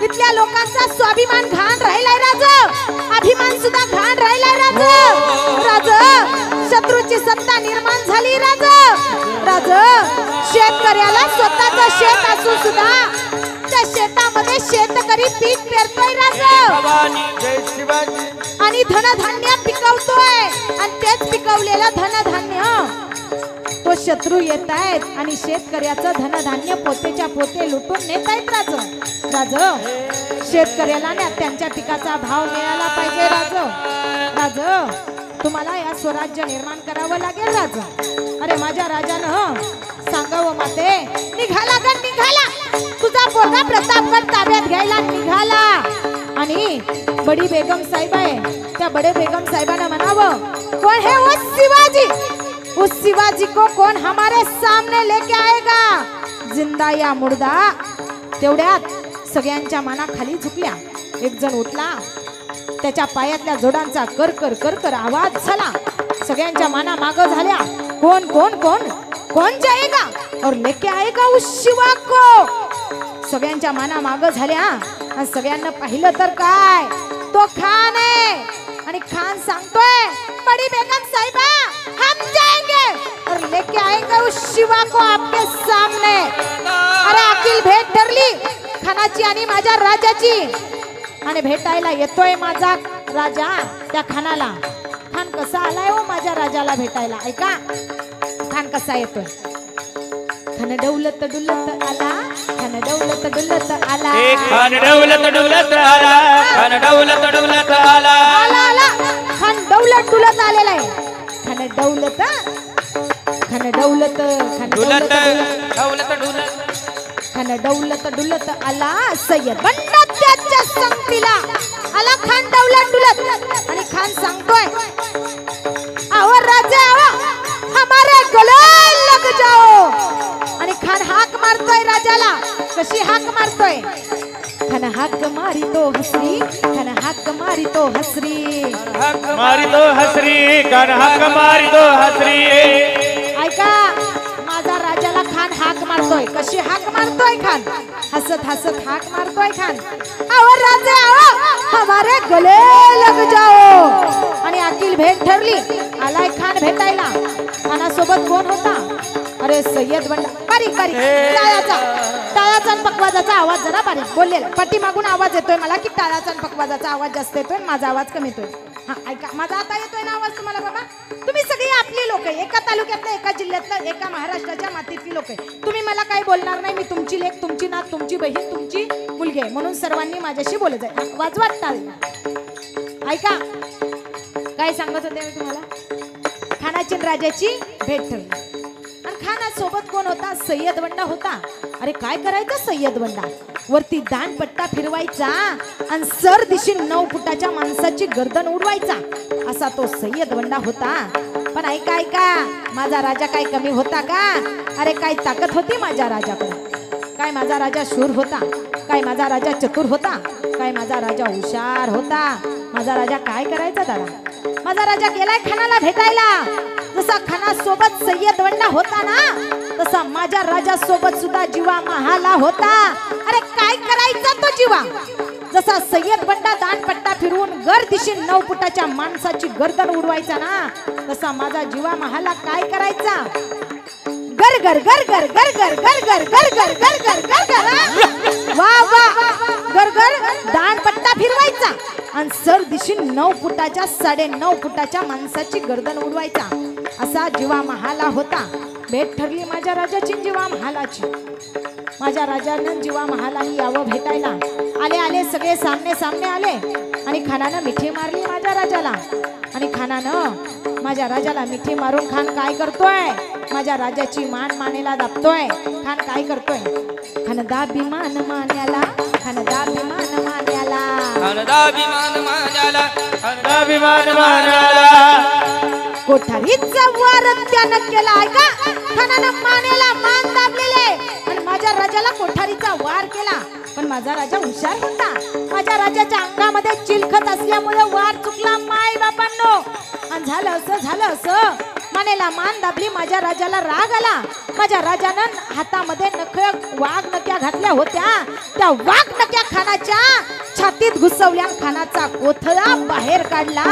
Speaker 3: इथल्या लोकांचा स्वाभिमान घाण राहिलाय राजा, अभिमान सुद्धा घाण राहिलाय राजा. राजा शत्रूची सत्ता निर्माण झाली राजा. राजा शेतकऱ्याला स्वतःचं शेत असून सुद्धा त्या शेतामध्ये शेतकरी पीक पेरतोय राजा आणि धनधान्य पिकवतोय. आणि तेच पिकवलेलं धनधान्य तो शत्रू येत आहेत आणि शेतकऱ्याचं धनधान्य पोतेच्या पोते लुटून नेत आहेत राजा. राजा शेतकऱ्याला ना त्यांच्या पिकाचा भाव मिळाला पाहिजे राजा. राजा तुम्हाला या स्वराज्य निर्माण करावं लागेल राजा. अरे माझ्या राजानं सांगावं, माते निघाला ग निघाला. तुझा पोरगा प्रतापगड ताब्यात घ्यायला निघाला. आणि बडी बेगम साहेब आहे, त्या बडे बेगम साहेबांना म्हणावं, कोण है वो शिवाजी? उस शिवाजी को कौन हमारे सामने लेके आएगा, जिंदा या मुर्दा? तेवढ्यात सगळ्यांच्या माना खाली झुकल्या. एक जण उठला, त्याच्या पायातल्या जोडांचा कर कर कर कर आवाज झाला. सगळ्यांच्या माना माग झाल्या. कोण कोण कोण कोण जाएगा और लेके आएगा उस शिवा को. सगळ्यांच्या माना माग झाल्या आणि सगळ्यांना पाहिलं तर काय, तो खान आहे. आणि खान सांगतोय बड़ी बेगम साहिबा हम जाएंगे और लेके आएंगे उस शिवा को आपके सामने. अरे अखिल भेट ठरली खानाची आणि माझ्या राजाची. आणि भेटायला येतोय माझा राजा त्या खानाला. खान कसा आलाय हो माझ्या राजाला भेटायला. ऐका खान कसा येतोय. खान डौलत डुलत आला, खान डौलत डुलत आला,
Speaker 1: खान डौलत डुलत आला, खान डौलत डुलत आला,
Speaker 3: आला आला. खान डौलत डुलत आलेला आहे. खान डौलत खान डौलत खान
Speaker 1: डुलत
Speaker 3: डौलत
Speaker 1: डौलत डुलत
Speaker 3: खान डौलत डुलत आला. सय्यद बंडा त्याच्या संगतीला आला. खान डौलत डुलत आणि खान सांगतोय आओ राजे आओ हमारे गले लग जाओ. आणि खान हाक मारतोय राजाला. कशी हाक मारतोय. खान हाक मारी तो हसरी, खान हाक मारी तो हसरी,
Speaker 2: मारी तो हसरी, कान हक मारी तो हसरी.
Speaker 3: ऐका माझा राजाला खान हाक मारतोय. कशी हाक मारतोय खान. हसत हसत हाक मारतोय खान. आओ राजे आओ हमारे गले लग जाओ. आणि अखिल भेट ठरली. आलाय खान भेटायला. खानासोबत कोण होता. अरे सय्यद बंडा. बारीक बारीक टाळ्याचा टाळ्याचा आणि पकवाजाचा आवाज जरा बारीक बोललेला. पाठीमागून आवाज येतोय मला की टाळ्याचा आणि पकवाजाचा आवाज जास्त येतोय, माझा आवाज कमी येतोय. हा ऐका माझा आता येतोय ना आवाज तुम्हाला. बाबा तुम्ही सगळी आपली लोक आहे. एका तालुक्यातलं, एका जिल्ह्यातलं, एका महाराष्ट्राच्या मातीतली लोक आहे. तुम्ही मला काही बोलणार नाही. मी तुमची लेक, तुमची नात, तुमची बहीण, तुमची मुलगी आहे. म्हणून सर्वांनी माझ्याशी बोलत आहे. वाजवा टाळी. ऐका काय सांगत होते मी तुम्हाला. खानाची राजाची भेट ठरली. आणि खानासोबत कोण होता. सय्यद बंडा होता. अरे काय करायचं सय्यद बंडा. वरती दांडपट्टा फिरवायचा आणि सर दिशी 9 फुटाच्या माणसाची गर्दन उडवायचा असा तो सय्यद बंडा होता. पण ऐका ऐका माझा राजा काय कमी होता का. अरे काय ताकद होती माझ्या राजाकडे. काय माझा राजा शूर होता. काय माझा राजा चतुर होता. काय माझा राजा हुशार होता. माझा राजा काय करायचा दादा. माझा राजा गेलाय खानाला भेटायला. जसा खानासोबत सय्यद बंडा होता ना तसा माझ्या राजासोबत सुद्धा जीवा महाला होता. अरे काय करायचा तो जीवा. जसा सय्यद बंडा दांडपट्टा फिरवून गर दिशी 9 फुटाच्या माणसाची गर्दन उडवायचा ना तसा माझा जीवा महाला काय करायचा. गर गर गर गर गर गर गर गर गर गर गर गर गर गर वा वा गर गर दांडपट्टा फिरवायचा आणि सर दिशी 9 फुटाच्या 9.5 फुटाच्या माणसाची गर्दन उडवायचा असा जीवा महाला होता. भेट ठरली माझ्या राजाची जीवा महालाची. माझ्या राजानं जीवा महालाही यावं भेटायला. आले आले सगळे सामने सामने आले आणि खानानं मिठी मारली माझ्या राजाला. आणि खानानं माझ्या राजाला मिठी मारून खान काय करतोय. माझ्या राजाची मान मानेला दाबतोय. खान काय करतोय. खान दाबिमान मान्याला, खान दाबिमान मान्याला,
Speaker 1: खान दाबिमान मान्याला, खान
Speaker 2: अभिमान मानाला.
Speaker 3: कोठारीचा वार त्यानं केला. ऐका खानानं मानेला मान दाबलेले आणि माझ्या राजाला कोठारीचा वार केला. पण माझा राजा हुशार होता. माझ्या राजाच्या अंगामध्ये चिलखत असल्यामुळे वार चुकला माय बापांनो. आणि झालं असं मानेला मान दाबली. माझ्या राजाला राग आला. माझ्या राजानं हातामध्ये वाघ नक्या घातल्या होत्या. त्या वाघ नक्या खानाच्या छातीत घुसवल्या. खानाचा कोथळा बाहेर काढला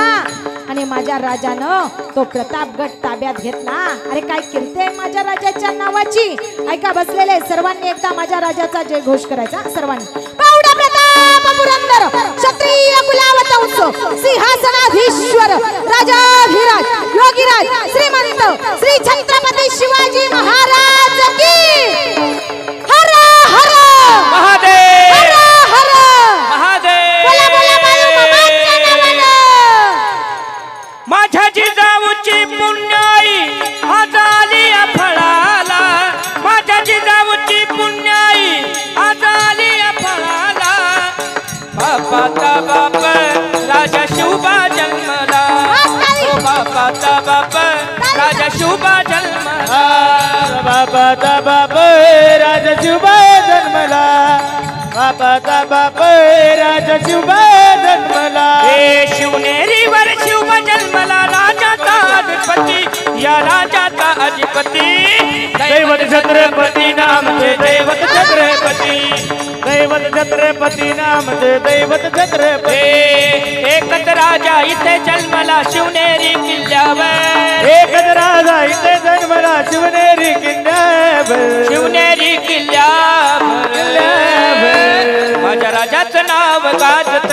Speaker 3: आणि माझ्या राजानं तो प्रतापगड ताब्यात घेतला. अरे काय कीर्ती आहे माझ्या राजाच्या नावाची. ऐका बसलेले सर्वांनी एकदा माझ्या राजाचा जय घोष करायचा. सर्वांनी पावडा प्रताप पुरंदर क्षत्रिय कुलावत उत्सव सिंहासनाधीश्वर राजाधिराज योगीराज श्रीमंत श्री छत्रपती शिवाजी महाराज की हर हर
Speaker 1: महादेव,
Speaker 3: हर हर
Speaker 1: महादेव.
Speaker 3: बोला बोला बाळूमामाच्या नावानं.
Speaker 1: माझ्या जिजाऊची पुण्याई आज आली या फळाला. माझ्या जिजाऊची पुण्याई आज आली या फळाला. बापाचा बाप राजा शिवबा जन्मला. ओ बापाचा बाप राजा शिवबा जन्मला.
Speaker 2: बापाचा बाप राजा शिवबा जन्मला. बापाचा बाप राजा शिवबा जन्मला.
Speaker 1: हे शिवनेरीवर शिवबा जन्मला राजाचा अधिपती या राजाचा अधिपती
Speaker 2: दैवत छत्रपती नामचे दैवत छत्रपती. दैवत छत्रपती नामचे दैवत छत्रपती.
Speaker 1: एकच राजा इथे जन्मला शिवनेरी किल्ल्यावर.
Speaker 2: एकच राजा इथे जन्मला शिवनेरी किल्ल्यावर.
Speaker 1: शिवनेरी किल्ल्यावर माझ्या राजाचं नाव गाजत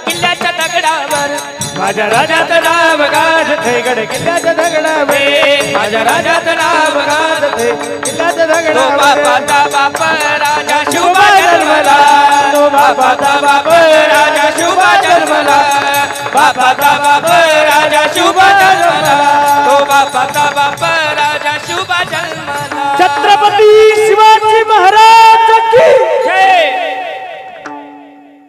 Speaker 1: किल्ल्याच्या दगडावर.
Speaker 2: माझ्या राजाचं नाव गाजते गड किल्ल्याच्या दगडावर.
Speaker 1: माझ्या राजाचं नाव
Speaker 2: गाजते किल्ल्याच्या
Speaker 1: तो
Speaker 2: दगडावर.
Speaker 1: बापाचा बाप राजा शिवबा जन्मला.
Speaker 2: तो बापाचा बाप
Speaker 1: राजा शिवबा जन्मला. बापाचा बाप राजा शिवबा जन्मला. तो बापाचा बाप राजा शिवबा जन्मला.
Speaker 2: छत्रपती शिवाजी महाराज की
Speaker 1: जय.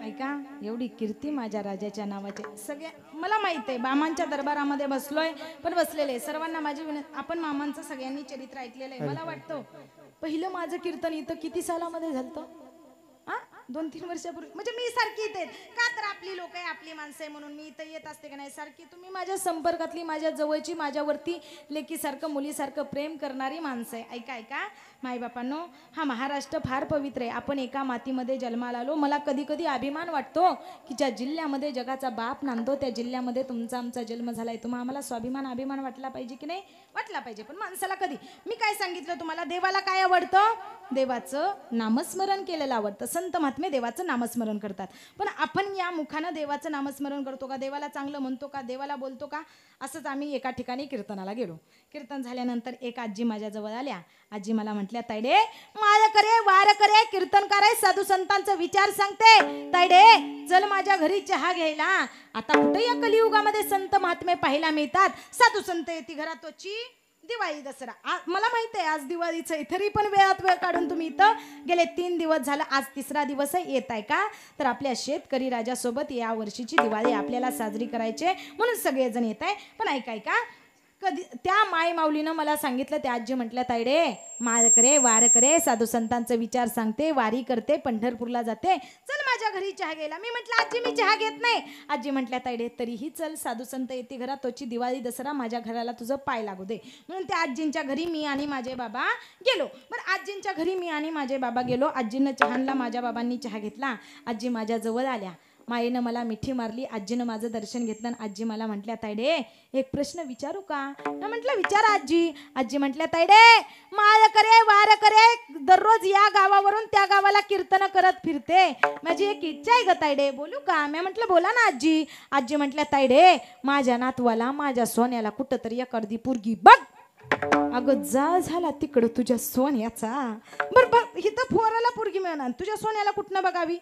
Speaker 3: ऐका एवढी कीर्ती माझ्या राजाच्या नावाची. सगळ्या मला माहित आहे मामांच्या दरबारामध्ये बसलोय पण बसलेले सर्वांना माझी विनंती. आपण मामांचं सगळ्यांनी चरित्र ऐकलेलं आहे. मला वाटतं पहिलं माझं कीर्तन इथं किती सालामध्ये झालं? 2-3 वर्षापूर्वी. म्हणजे मी सारखी इथे का तर आपली लोक आहे आपली माणसं आहे म्हणून मी इथं येत असते का नाही सारखी. तुम्ही माझ्या संपर्कातली माझ्या जवळची माझ्यावरती लेकीसारखं मुलीसारखं प्रेम करणारी माणसं आहे. ऐका ऐका मायबापांनो हा महाराष्ट्र फार पवित्र आहे. आपण एका मातीमध्ये जन्माला आलो. मला कधी कधी अभिमान वाटतो की ज्या जिल्ह्यामध्ये जगाचा बाप नांदतो त्या जिल्ह्यामध्ये तुमचा आमचा जन्म झालाय. तुम्हाला आम्हाला स्वाभिमान अभिमान वाटला पाहिजे की नाही? वाटला पाहिजे. पण माणसाला कधी मी काय सांगितलं तुम्हाला देवाला काय आवडतं? देवाचं नामस्मरण केलेलं आवडतं. संत महात्मे देवाचं नामस्मरण करतात. पण आपण या मुखानं देवाचं नामस्मरण करतो का? देवाला चांगलं म्हणतो का? देवाला बोलतो का? असंच आम्ही एका ठिकाणी कीर्तनाला गेलो. कीर्तन झाल्यानंतर एक आजी माझ्याजवळ आल्या. आजी मला म्हटल्या तायडे माय करे वार करे कीर्तन करे साधू संतांचा विचार सांगते. तायडे चल माझ्या घरी चहा घ्यायला. आता कुठे या कलियुगामध्ये संत महात्मे पाहायला मिळतात. साधू संत येते घरात तोची दिवाळी दसरा. मला माहिती आहे आज दिवाळीचं तरी पण वेळात वेळ काढून तुम्ही इथं गेले 3 दिवस झालं. आज 3रा दिवस आहे. येत आहे का? तर आपल्या शेतकरी राजासोबत या वर्षीची दिवाळी आपल्याला साजरी करायची म्हणून सगळेजण येत आहे. पण ऐकाय का कधी त्या माय माऊलीनं मला सांगितलं. त्या आजी म्हटल्या तायडे माळ करे वार करे साधू संतांचा विचार सांगते वारी करते पंढरपूरला जाते चल माझ्या घरी चहा घ्यायला. मी म्हटलं आजी मी चहा घेत नाही. आजी म्हटल्या तायडे तरीही चल साधू संत येते घरात तोची दिवाळी दसरा माझ्या घराला तुझं पाय लागू दे. म्हणून त्या आजींच्या घरी मी आणि माझे बाबा गेलो. बरं आजींच्या घरी मी आणि माझे बाबा गेलो. आजीनं चहा आणला. माझ्या बाबांनी चहा घेतला. आजी माझ्या जवळ आल्या. माईनं मला मिठी मारली. आजीनं माझं दर्शन घेतलं. आजी मला म्हटल्या तायडे एक प्रश्न विचारू का? ना म्हटलं विचारा आजी. आजी म्हटल्या तायडे माळ करे वार करे दररोज या गावावरून त्या गावाला कीर्तन करत फिरते. माझी एक इच्छा आहे ग तायडे बोलू का? मी म्हटलं बोला ना आजी. आजी म्हटल्या तायडे माझ्या नातवाला माझ्या सोन्याला कुठं तरी एक अर्धी पोरगी बघ. अगं जा झाला तिकडं तुझ्या सोन्याचा. बरं इथं पोराला पोरगी मिळणार तुझ्या सोन्याला कुठनं बघावी?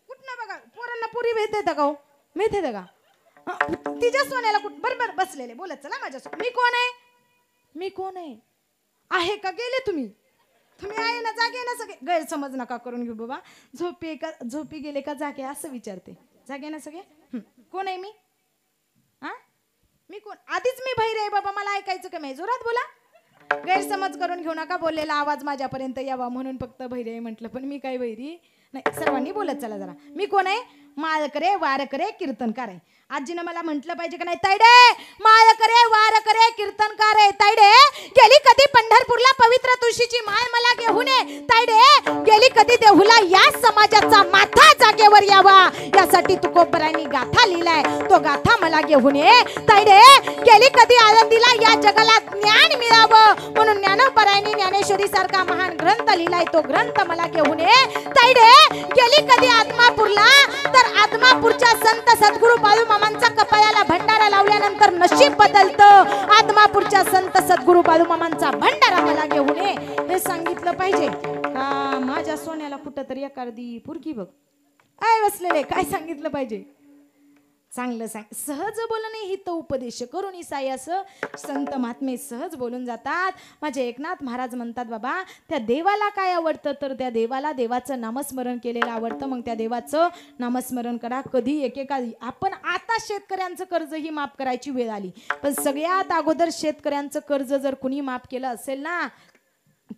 Speaker 3: कुठनं बघा पोरांना पुरी भेटते का? भेटते का? तिच्या सोन्याला कुठ बरोबर बसलेले बोलत चला माझ्या मी कोण आहे? मी कोण आहे का? गेले तुम्ही आहे ना जागे ना सगळे. गैरसमज नका करून घेऊ बाबा. झोपी गेले का जागे असं विचारते. जागे ना सगळे? कोण आहे मी? मी कोण? आधीच मी बहिरे आहे बाबा. मला ऐकायचं का? मी जोरात बोला. गैरसमज करून घेऊ नका. बोललेला आवाज माझ्यापर्यंत यावा म्हणून फक्त बहिरे आहे म्हटलं. पण मी काय बहिरी नाही. सर्वांनी बोलत चला जरा. मी कोण आहे? माळ करे वार करे कीर्तनकार आहे. आजीनं मला म्हटलं पाहिजे का नाही तायडे माळ करे वार करे कीर्तनकार आहे. तायडे गेली कधी पंढरपूरला पवित्र तुळशीची माळ मला घेऊन ये. तायडे गेली कधी देहुला या समाजाचा माथा जागेवर यावा यासाठी तुकोबरायांनी गाथा लिहिलाय. तो गाथा मला घेऊन ये. तायडे गेली कधी आनंदीला या जगाला ज्ञान मिळावं म्हणून ज्ञानोबरायांनी ज्ञानेश्वरी सारखा महान ग्रंथ लिहिलाय. तो ग्रंथ मला घेऊन ये. तायडे गेली कधी आत्मापूरला तर आत्मापूरच्या संत सद्गुरू बाळू मामांचा कपाळाला भंडारा लावल्यानंतर नशीब बदलतं. आत्मापूरच्या संत सद्गुरू बाळू मामांचा भंडारा मला घेऊन ये हे सांगितलं पाहिजे का? माझ्या सोन्याला कुठं तरी एक अर्धी पुरगी बघ काय बसलेले काय सांगितलं पाहिजे? चांगलं सांग. सहज बोलणे ही तो उपदेश करून इसाई असं संत महात्मे सहज बोलून जातात. माझे एकनाथ महाराज म्हणतात बाबा त्या देवाला काय आवडतं तर त्या देवाला देवाचं नामस्मरण केलेलं आवडतं. मग त्या देवाचं नामस्मरण करा. कधी एकेका आपण आता शेतकऱ्यांचं कर्ज ही माफ करायची वेळ आली. पण सगळ्यात अगोदर शेतकऱ्यांचं कर्ज जर कुणी माफ केलं असेल ना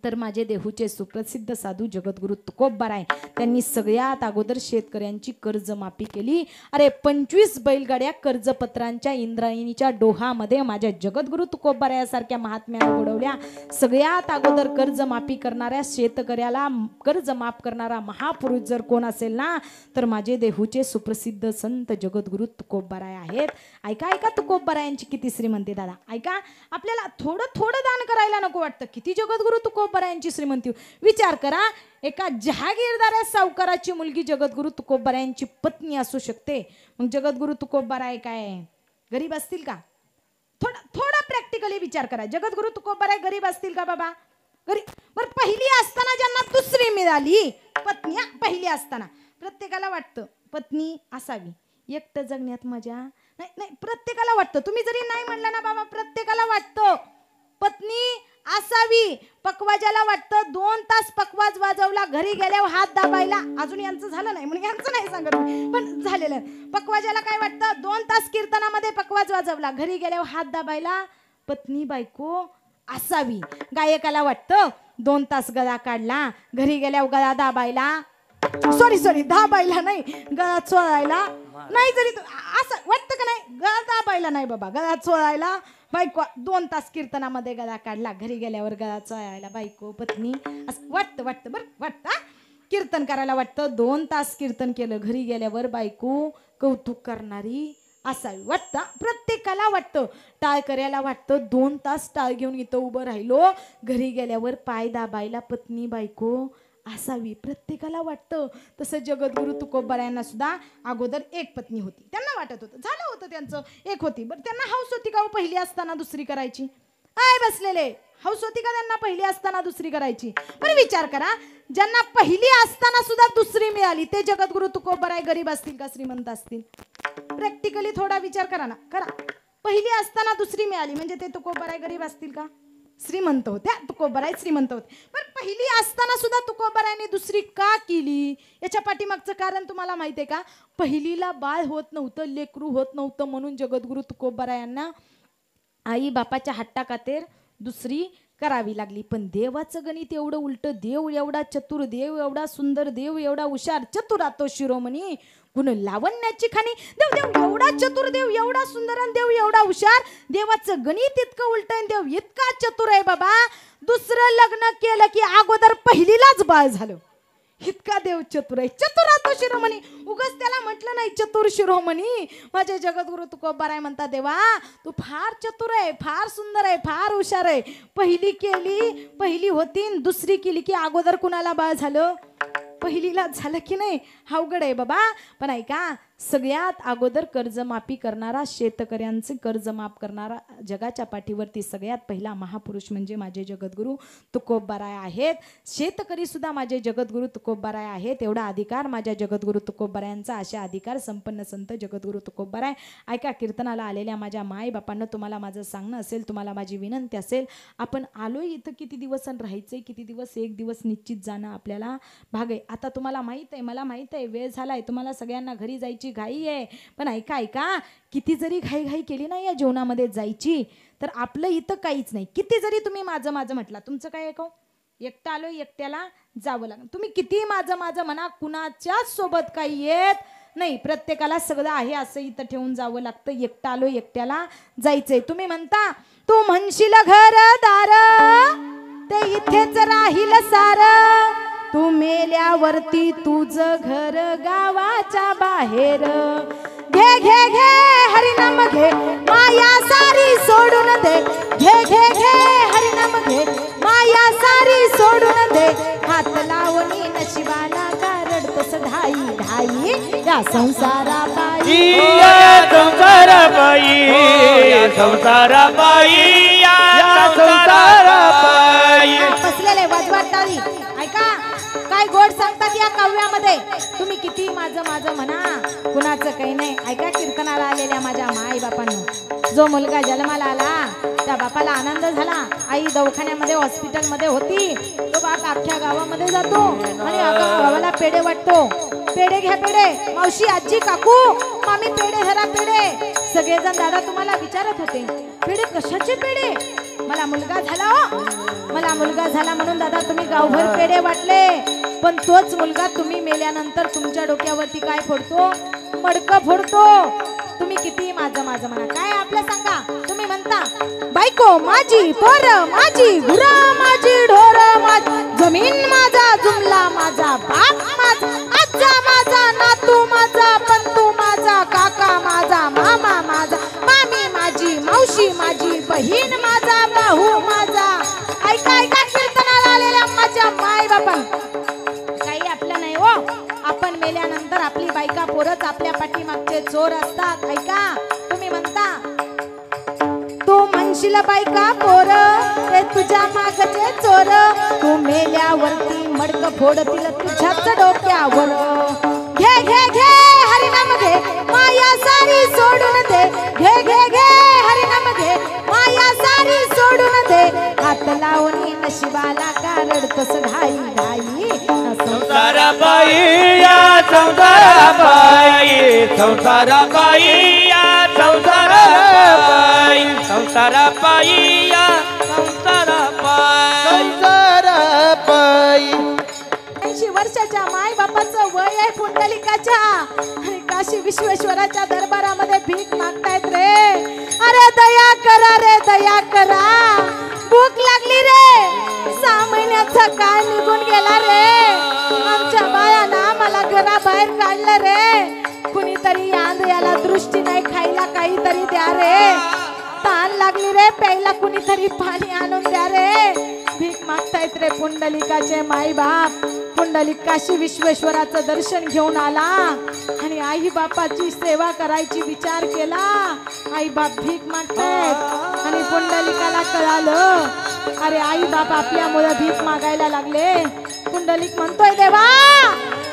Speaker 3: तर माझे देहूचे सुप्रसिद्ध साधू जगद्गुरु तुकोबाराय त्यांनी सगळ्यात अगोदर शेतकऱ्यांची कर्जमाफी केली. अरे 25 बैलगाड्या कर्जपत्रांच्या इंद्रायणीच्या डोहामध्ये माझ्या जगद्गुरु तुकोबारायासारख्या महात्म्याने बुडवल्या. सगळ्यात अगोदर कर्जमाफी करणाऱ्या शेतकऱ्याला कर्ज माफ करणारा महापुरुष जर कोण असेल ना तर माझे देहूचे सुप्रसिद्ध संत जगद्गुरु तुकोबाराय आहेत. ऐका ऐका तुकोबारायांची किती श्रीमंती दादा. ऐका आपल्याला थोडं थोडं दान करायला नको वाटतं. किती जगद्गुरु तुकोबारायांची श्रीमंती. विचार करा एका जहागीरदार सावकाराची मुलगी जगद्गुरु तुकोबारायांची पत्नी असू शकते. मग जगद्गुरु तुकोबाराय काय गरीब असतील का? थोडा प्रॅक्टिकली विचार करा. जगद्गुरु तुकोबाराय गरीब असतील का बाबा? गरीब. बरं पहिली असताना ज्यांना दुसरी मिळाली पत्नी पहिली असताना प्रत्येकाला वाटतं पत्नी असावी. एकटं जगण्यात मजा नाही. नाही प्रत्येकाला वाटतं. तुम्ही जरी नाही म्हणलं ना बाबा प्रत्येकाला वाटतं पत्नी असावी. पकवाजाला वाटतं 2 तास पकवाज वाजवला घरी गेल्यावर हात दाबायला. अजून यांचं झालं नाही म्हणून यांचं नाही सांगत पण झालेलं. पकवाजाला काय वाटतं 2 तास कीर्तनामध्ये पकवाज वाजवला घरी गेल्यावर हात दाबायला पत्नी बायको असावी. गायकाला वाटतं 2 तास गळा काढला घरी गेल्यावर गळा दाबायला सॉरी दाबायला नाही गळा चोळायला नाही. जरी असं वाटतं का नाही गळा दाबायला नाही बाबा गळा चोळायला बायको. 2 तास कीर्तनामध्ये गळा काढला घरी गेल्यावर गळा चोळायला बायको पत्नी असं वाटतं बरं वाटतं. कीर्तन करायला वाटतं 2 तास कीर्तन केलं घरी गेल्यावर बायको कौतुक करणारी असावी. वाटतं प्रत्येकाला वाटतं. टाळ करायला वाटतं 2 तास टाळ घेऊन इथं उभं राहिलो घरी गेल्यावर पाय दाबायला पत्नी बायको असावी. प्रत्येकाला वाटतं. तसं जगद्गुरु तुकोबारायांना सुद्धा अगोदर एक पत्नी होती. त्यांना वाटत होतं झालं होतं त्यांचं एक होती. बरं त्यांना हौस होती का पहिली असताना दुसरी करायची? काय बसलेले हौस होती का त्यांना पहिली असताना दुसरी करायची? बरं विचार करा ज्यांना पहिली असताना सुद्धा दुसरी मिळाली ते जगद्गुरु तुकोबाराय गरीब असतील का श्रीमंत असतील? प्रॅक्टिकली थोडा विचार करा ना. करा. पहिली असताना दुसरी मिळाली म्हणजे ते तुकोबाराय गरीब असतील का? श्रीमंत होत्या. तुकोबाराय श्रीमंत होते. पण पहिली असताना सुद्धा तुकोबारायने दुसरी का केली याच्या पाठीमागचं कारण तुम्हाला माहिती आहे का? पहिलीला बाळ होत नव्हतं लेकरू होत नव्हतं म्हणून जगद्गुरु तुकोबारायांना आई बापाच्या हट्टाखातीर दुसरी करावी लागली. पण देवाचं गणित एवढं उलट. देव एवढा चतुर देव एवढा सुंदर देव एवढा हुशार चतुरातो शिरोमणी गुण लावण्याची खाणी. देव एवढा चतुर देव एवढा सुंदर आणि देव एवढा हुशार. देवाचं गणित इतकं उलट आहे. देव इतका चतुर आहे बाबा. दुसरं लग्न केलं की अगोदर पहिलीलाच बाळ झालं. इतका देव चतुर आहे. चतुरातो शिरोमणी. उगाच त्याला म्हटलं नाही चतुर शिरोमणी. माझे जगद्गुरु तुकोबाराय म्हणतात देवा तू फार चतुर आहे फार सुंदर आहे फार हुशार आहे. पहिली केली पहिली होती दुसरी केली की अगोदर कुणाला बाळ झालं? पहिलीला झालं की नाही? अवघड आहे बाबा. पण ऐका सगळ्यात अगोदर कर्जमाफी करणारा शेतकऱ्यांचे कर्ज माफ करणारा जगाच्या पाठीवरती सगळ्यात पहिला महापुरुष म्हणजे माझे जगद्गुरु तुकोबाराय आहेत. शेतकरी सुद्धा माझे जगद्गुरु तुकोबाराय आहेत. एवढा अधिकार माझ्या जगद्गुरु तुकोबारायांचा. अशा अधिकार संपन्न संत जगद्गुरु तुकोबाराय. ऐका कीर्तनाला आलेल्या माझ्या माय बापांना तुम्हाला माझं सांगणं असेल तुम्हाला माझी विनंती असेल आपण आलोय इथं किती दिवस राहायचंय किती दिवस? 1 दिवस निश्चित जाणं आपल्याला भाग आहे. आता तुम्हाला माहित आहे मला माहित आहे वेळ झालाय तुम्हाला सगळ्यांना घरी जायची घाई आहे. पण ऐका किती जरी घाई केली ना या जीवनामध्ये जायची तर आपलं इथं काहीच नाही. किती जरी तुम्ही माझं म्हटला तुमचं काय ऐकव? एकटा आलोय एकट्याला जावं लागेल. तुम्ही किती माझं म्हणा कुणाच्याच सोबत काही येत नाही. प्रत्येकाला सगळं आहे असं इथं ठेवून जावं लागतं. एकटा आलोय एकट्याला जायचंय. तुम्ही म्हणता तू म्हणशील घरदार ते इथेच राहील सार. तू मेल्यावरती तुझं घर गावाच्या बाहेर. घे घे घे हरिनाम घे माया सारी सोडून दे. घे घे घे हरिनाम घे माया सारी सोडून दे. हात लावणी नशिबाला रडतोस ढाई ढाई या संसाराबाई
Speaker 2: या संसाराबाई या संसाराबाई या संसाराबाई.
Speaker 3: बसलेले वाजवाट टाळी. ऐका काय गोड सांगतात या काव्यामध्ये. तुम्ही किती माझं म्हणा कुणाचं काही नाही. ऐका कीर्तनाला आलेल्या माझ्या माई बापांनो जो मुलगा जन्माला आला त्या बापाला आनंद झाला. आई दवाखान्यामध्ये हॉस्पिटलमध्ये होती. तो बाप अख्ख्या गावामध्ये जातो आणि गावाला पेढे वाटतो. पेढे घ्या पेढे मावशी आजी काकू मामी पेढे धरा पेढे. सगळेजण दादा तुम्हाला विचारत होते पेढे कशाचे पेढे? मला मला मुलगा झाला हो. मला मुलगा झाला म्हणून दादा तुम्ही गावभर पेढे वाटले, पण तोच मुलगा तुम्ही मेल्यानंतर तुमच्या डोक्यावरती काय फोडतो? मडकं फोडतो. तुम्ही किती माझं माझं म्हणा, काय आपलं सांगा. तुम्ही म्हणता बायको माझी, पोर माझी, गुरा माझी, ढोर माझी, जमीन माझा, जुमला माझा, बाप माझा, आजा माझा, नातू माझा, पंतू माझा, काका माझा, मामा माझा, मामी माझी, मावशी माझी, बहीण माझा, भाऊ माझा. ऐका ऐका कीर्तनाला आलेल्या माझ्या माय बापन, काही आपलं नाही हो. आपण मेल्यानंतर आपली बायका पोरच आपल्या पाठीमागचे चोर असतात. ऐका तुम्ही म्हणता तू म्हणशील बायका पोर ते तुझ्या मागचे चोर, तू मेल्यावरती मडक फोडतील तुझ्याच डोक्यावर. घे घे घे हरिनाम घे, माया सारी सोडून दे. घे घे घे हरिनाम घे, माया सारी सोडून दे. हात लावून नशिबाला का रडतोस घाई घाई.
Speaker 1: संसाराबाई या संसाराबाई, संसाराबाई या संसाराबाई, संसाराबाई या संसाराबाई.
Speaker 3: 80 वर्षाच्या माय बापाचं वय आहे पुंडलिकाच्या, आणि काशी विश्वेश्वराच्या दरबारामध्ये भीक मागतायत रे. अरे दया करा रे, दया करा. भूक लागली रे, 6 महिन्याचा काळ निघून गेला रे. आमच्या बायाला मला घराबाहेर काढलं रे. कुणीतरी याला दृष्टी नाही, खायला काहीतरी द्या रे. ताण लागली रे, प्यायला कुणीतरी पाणी आणून द्या रे. भीक मागतायत रे पुंडलिकाचे माई बाप. पुंडलिक काशी विश्वेश्वराचं दर्शन घेऊन आला आणि आई बापाची सेवा करायची विचार केला. आई बाप भीक मागतायत आणि पुंडलिकाला कळालं, अरे आई बाप आपल्यामुळे भीक मागायला लागले. पुंडलिक म्हणतोय देवा,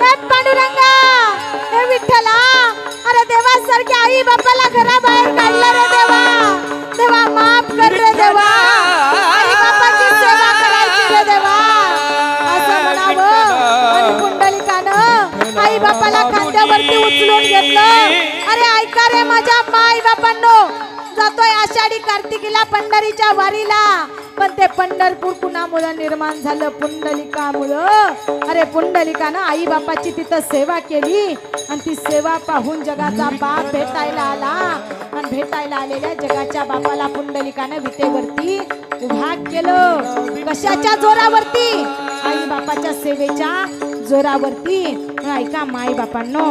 Speaker 3: हे पांडुरंगा, हे विठ्ठला, अरे देवासारख्या आई बापाला घराबाहेर काढलं रे देवा. देवा माफ कर रे देवा, आई बापाची सेवा करायची रे देवा असं म्हणावं. आणि पुंडलिकानं आई बापाला खांद्यावरती उचलून घेतलं. अरे ऐका रे माझ्या माय बापांनो, जातोय आषाढी कार्तिकीला पंढरीच्या वारीला, पण ते पंढरपूर कुणामुळे निर्माण झालं? पुंडलिकामुळं. अरे पुंडलिकानं आई बापाची तिथं सेवा केली आणि ती सेवा पाहून जगाचा बाप भेटायला आला. आणि भेटायला आलेल्या जगाच्या बापाला पुंडलिकानं विटेवरती उभा केलं. कशाच्या जोरावरती? आई बापाच्या सेवेच्या जोरावरती. ऐका माई बापांनो,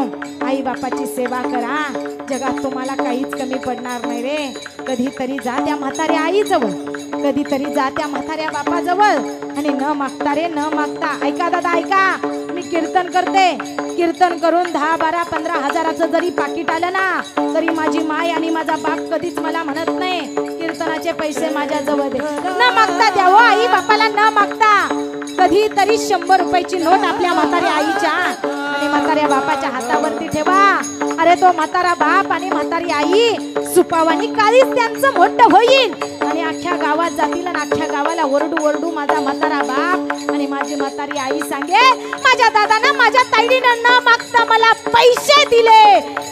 Speaker 3: आई बापाची सेवा करा, जगात तुम्हाला काहीच कमी पडणार नाही रे. कधीतरी जा त्या म्हाताऱ्या आईजवळ, कधीतरी जा त्या म्हाताऱ्या बापाजवळ आणि न मागता रे, न मागता. ऐका दादा ऐका, मी कीर्तन करते, कीर्तन करून 10, 12, 15 हजाराचं जरी पाकिट आलं ना, तरी माझी माय आणि माझा बाप कधीच मला म्हणत नाही कीर्तनाचे पैसे माझ्या जवळ दे. न मागता द्यावं आई बापाला, न मागता. कधीतरी 100 रुपयाची नोट आपल्या म्हाताऱ्या आईच्या आणि म्हाताऱ्या बापाच्या हातावरती ठेवा. अरे तो म्हातारा बाप आणि म्हातारी आई सुपावानी काळीच त्यांचं मोठं होईल आणि अख्ख्या गावात जातील आणि अख्ख्या गावाला ओरडू ओरडू माझा म्हातारा बाप आणि माझी म्हातारी आई सांगे, माझ्या दादानं माझ्या ताईडीनं न मागता मला पैसे दिले.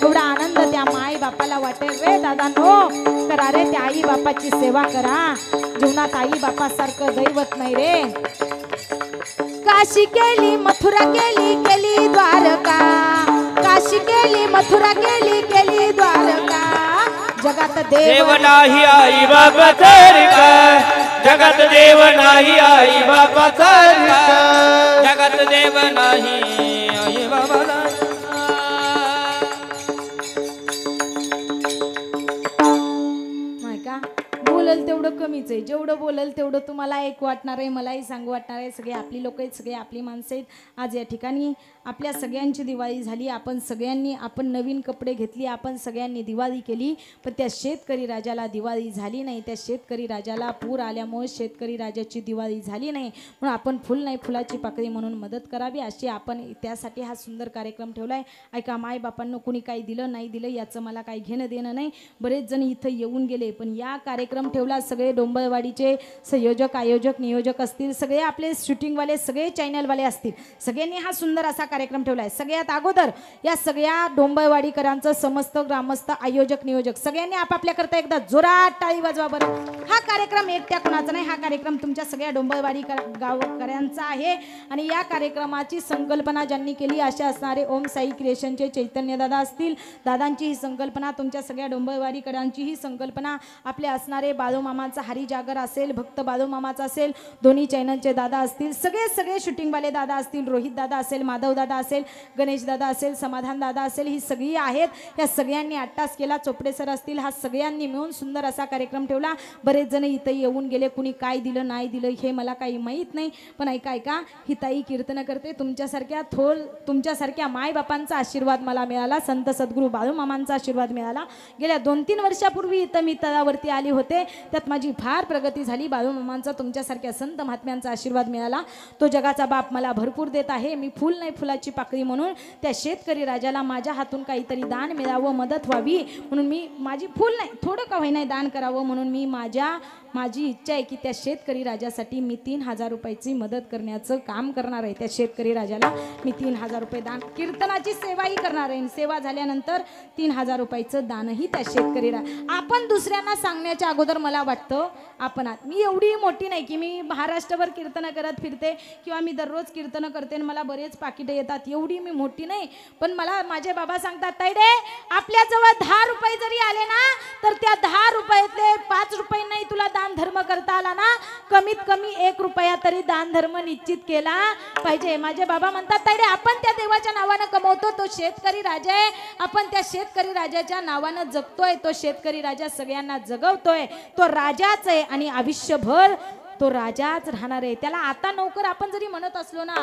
Speaker 3: एवढा आनंद त्या माई बापाला वाटेल रे दादानो. करा रे त्या आई बापाची सेवा करा. जीवनात आई बापासारखं दैवत नाही रे. काशी केली, मथुरा केली, केली द्वारका. काशी केली, मथुरा केली, केली द्वारका. जगात
Speaker 1: देव नाही आई बाबा सारखा, जगात देव नाही आई बाबा सारखा, जगात देव नाही आई बाबा
Speaker 3: बोलल तेवढं कमीच आहे. जेवढं बोलल तेवढं तुम्हाला एक वाटणार आहे, मलाही सांगू वाटणार आहे. सगळे आपली लोक आहेत, सगळे आपली माणसं आहेत. आज या ठिकाणी आपल्या सगळ्यांची दिवाळी झाली. आपण नवीन कपडे घेतली, आपण सगळ्यांनी दिवाळी केली. पण त्या शेतकरी राजाला दिवाळी झाली नाही. त्या शेतकरी राजाला पूर आल्यामुळे शेतकरी राजाची दिवाळी झाली नाही. म्हणून आपण फुल नाही फुलाची पाकळी म्हणून मदत करावी, अशी आपण त्यासाठी हा सुंदर कार्यक्रम ठेवला आहे. ऐका माय बापांना कुणी काही दिलं नाही दिलं याचं मला काही घेणं देणं नाही. बरेच जण इथं येऊन गेले, पण या कार्यक्रम ठेवला. सगळे डोंबळवाडीचे संयोजक आयोजक नियोजक असतील, सगळे आपले शूटिंगवाले सगळे चॅनलवाले असतील, सगळ्यांनी हा सुंदर असा कार्यक्रम ठेवला आहे. सगळ्यात अगोदर या सगळ्या डोंबळवाडीकरांचं समस्त ग्रामस्थ आयोजक नियोजक सगळ्यांनी आपापल्याकरता एकदा जोरात टाळी वाजवा बरं. हा कार्यक्रम एकट्या कुणाचा नाही, हा कार्यक्रम तुमच्या सगळ्या डोंबळवाडी गावकऱ्यांचा आहे. आणि या कार्यक्रमाची संकल्पना ज्यांनी केली असे असणारे ओम साई क्रिएशनचे चैतन्य दादा असतील. दादांची ही संकल्पना, तुमच्या सगळ्या डोंबळवाडीकरांची ही संकल्पना, आपले असणारे बाळूमामांचा हरी जागर असेल, भक्त बाळूमामाचा असेल, दोन्ही चॅनलचे दादा असतील, सगळे शूटिंगवाले दादा असतील, रोहित दादा असेल, माधव दादा असेल, गणेश दादा असेल, समाधान दादा असेल, ही सगळी आहेत. या सगळ्यांनी अट्टास केला. चोपडे सर असतील, हा सगळ्यांनी मिळून सुंदर असा कार्यक्रम ठेवला. बरेच जण इथं येऊन गेले, कुणी काय दिलं नाही दिलं हे मला काही माहीत नाही, पण ऐका ही ताई कीर्तन करते. तुमच्यासारख्या मायबापांचा आशीर्वाद मला मिळाला, संत सद्गुरू बाळूमामांचा आशीर्वाद मिळाला. गेल्या 2-3 वर्षापूर्वी इथं मी तळावरती आली होते, त्यात माझी फार प्रगती झाली. बाळूमामांचा तुमच्यासारख्या संत महात्म्यांचा आशीर्वाद मिळाला. तो जगाचा बाप मला भरपूर देत आहे. मी फुल नाही फुलाची पाकळी म्हणून त्या शेतकरी राजाला माझ्या हातून काहीतरी दान मिळावं, मदत व्हावी म्हणून मी माझी फुल नाही थोडं का होईना दान करावं म्हणून मी माझी इच्छा आहे की त्या शेतकरी राजासाठी मी 3000 रुपयाची मदत करण्याचं काम करणार आहे. त्या शेतकरी राजाला मी 3000 रुपये दान, कीर्तनाची सेवाही करणार आहे. सेवा झाल्यानंतर 3000 रुपयाचं दानही त्या शेतकरी आपण दुसऱ्यांना सांगण्याच्या अगोदर मला वाटतं मी एवढी मोठी नाही की मी महाराष्ट्रभर कीर्तन करत फिरते किंवा मी दररोज कीर्तन करते आणि मला बरेच पाकिटं येतात, एवढी मी मोठी नाही. पण मला माझे बाबा सांगतात, ताईडे आपल्याजवळ 10 रुपये जरी आले ना तर त्या 10 रुपयातले 5 रुपये नाही तुला दान धर्म करता आला ना, कमीत कमी 1 रुपया तरी दान धर्म निश्चित केला पाहिजे. माझे बाबा म्हणतात, ताईडे आपण त्या देवाच्या नावानं कमवतो, तो शेतकरी राजा आहे, आपण त्या शेतकरी राजाच्या नावानं जगतोय, तो शेतकरी राजा सगळ्यांना जगवतोय, तो राजाच आहे आणि आयुष्यभर तो राजाच राहणार आहे. त्याला आता नोकर आपण जरी म्हणत असलो ना,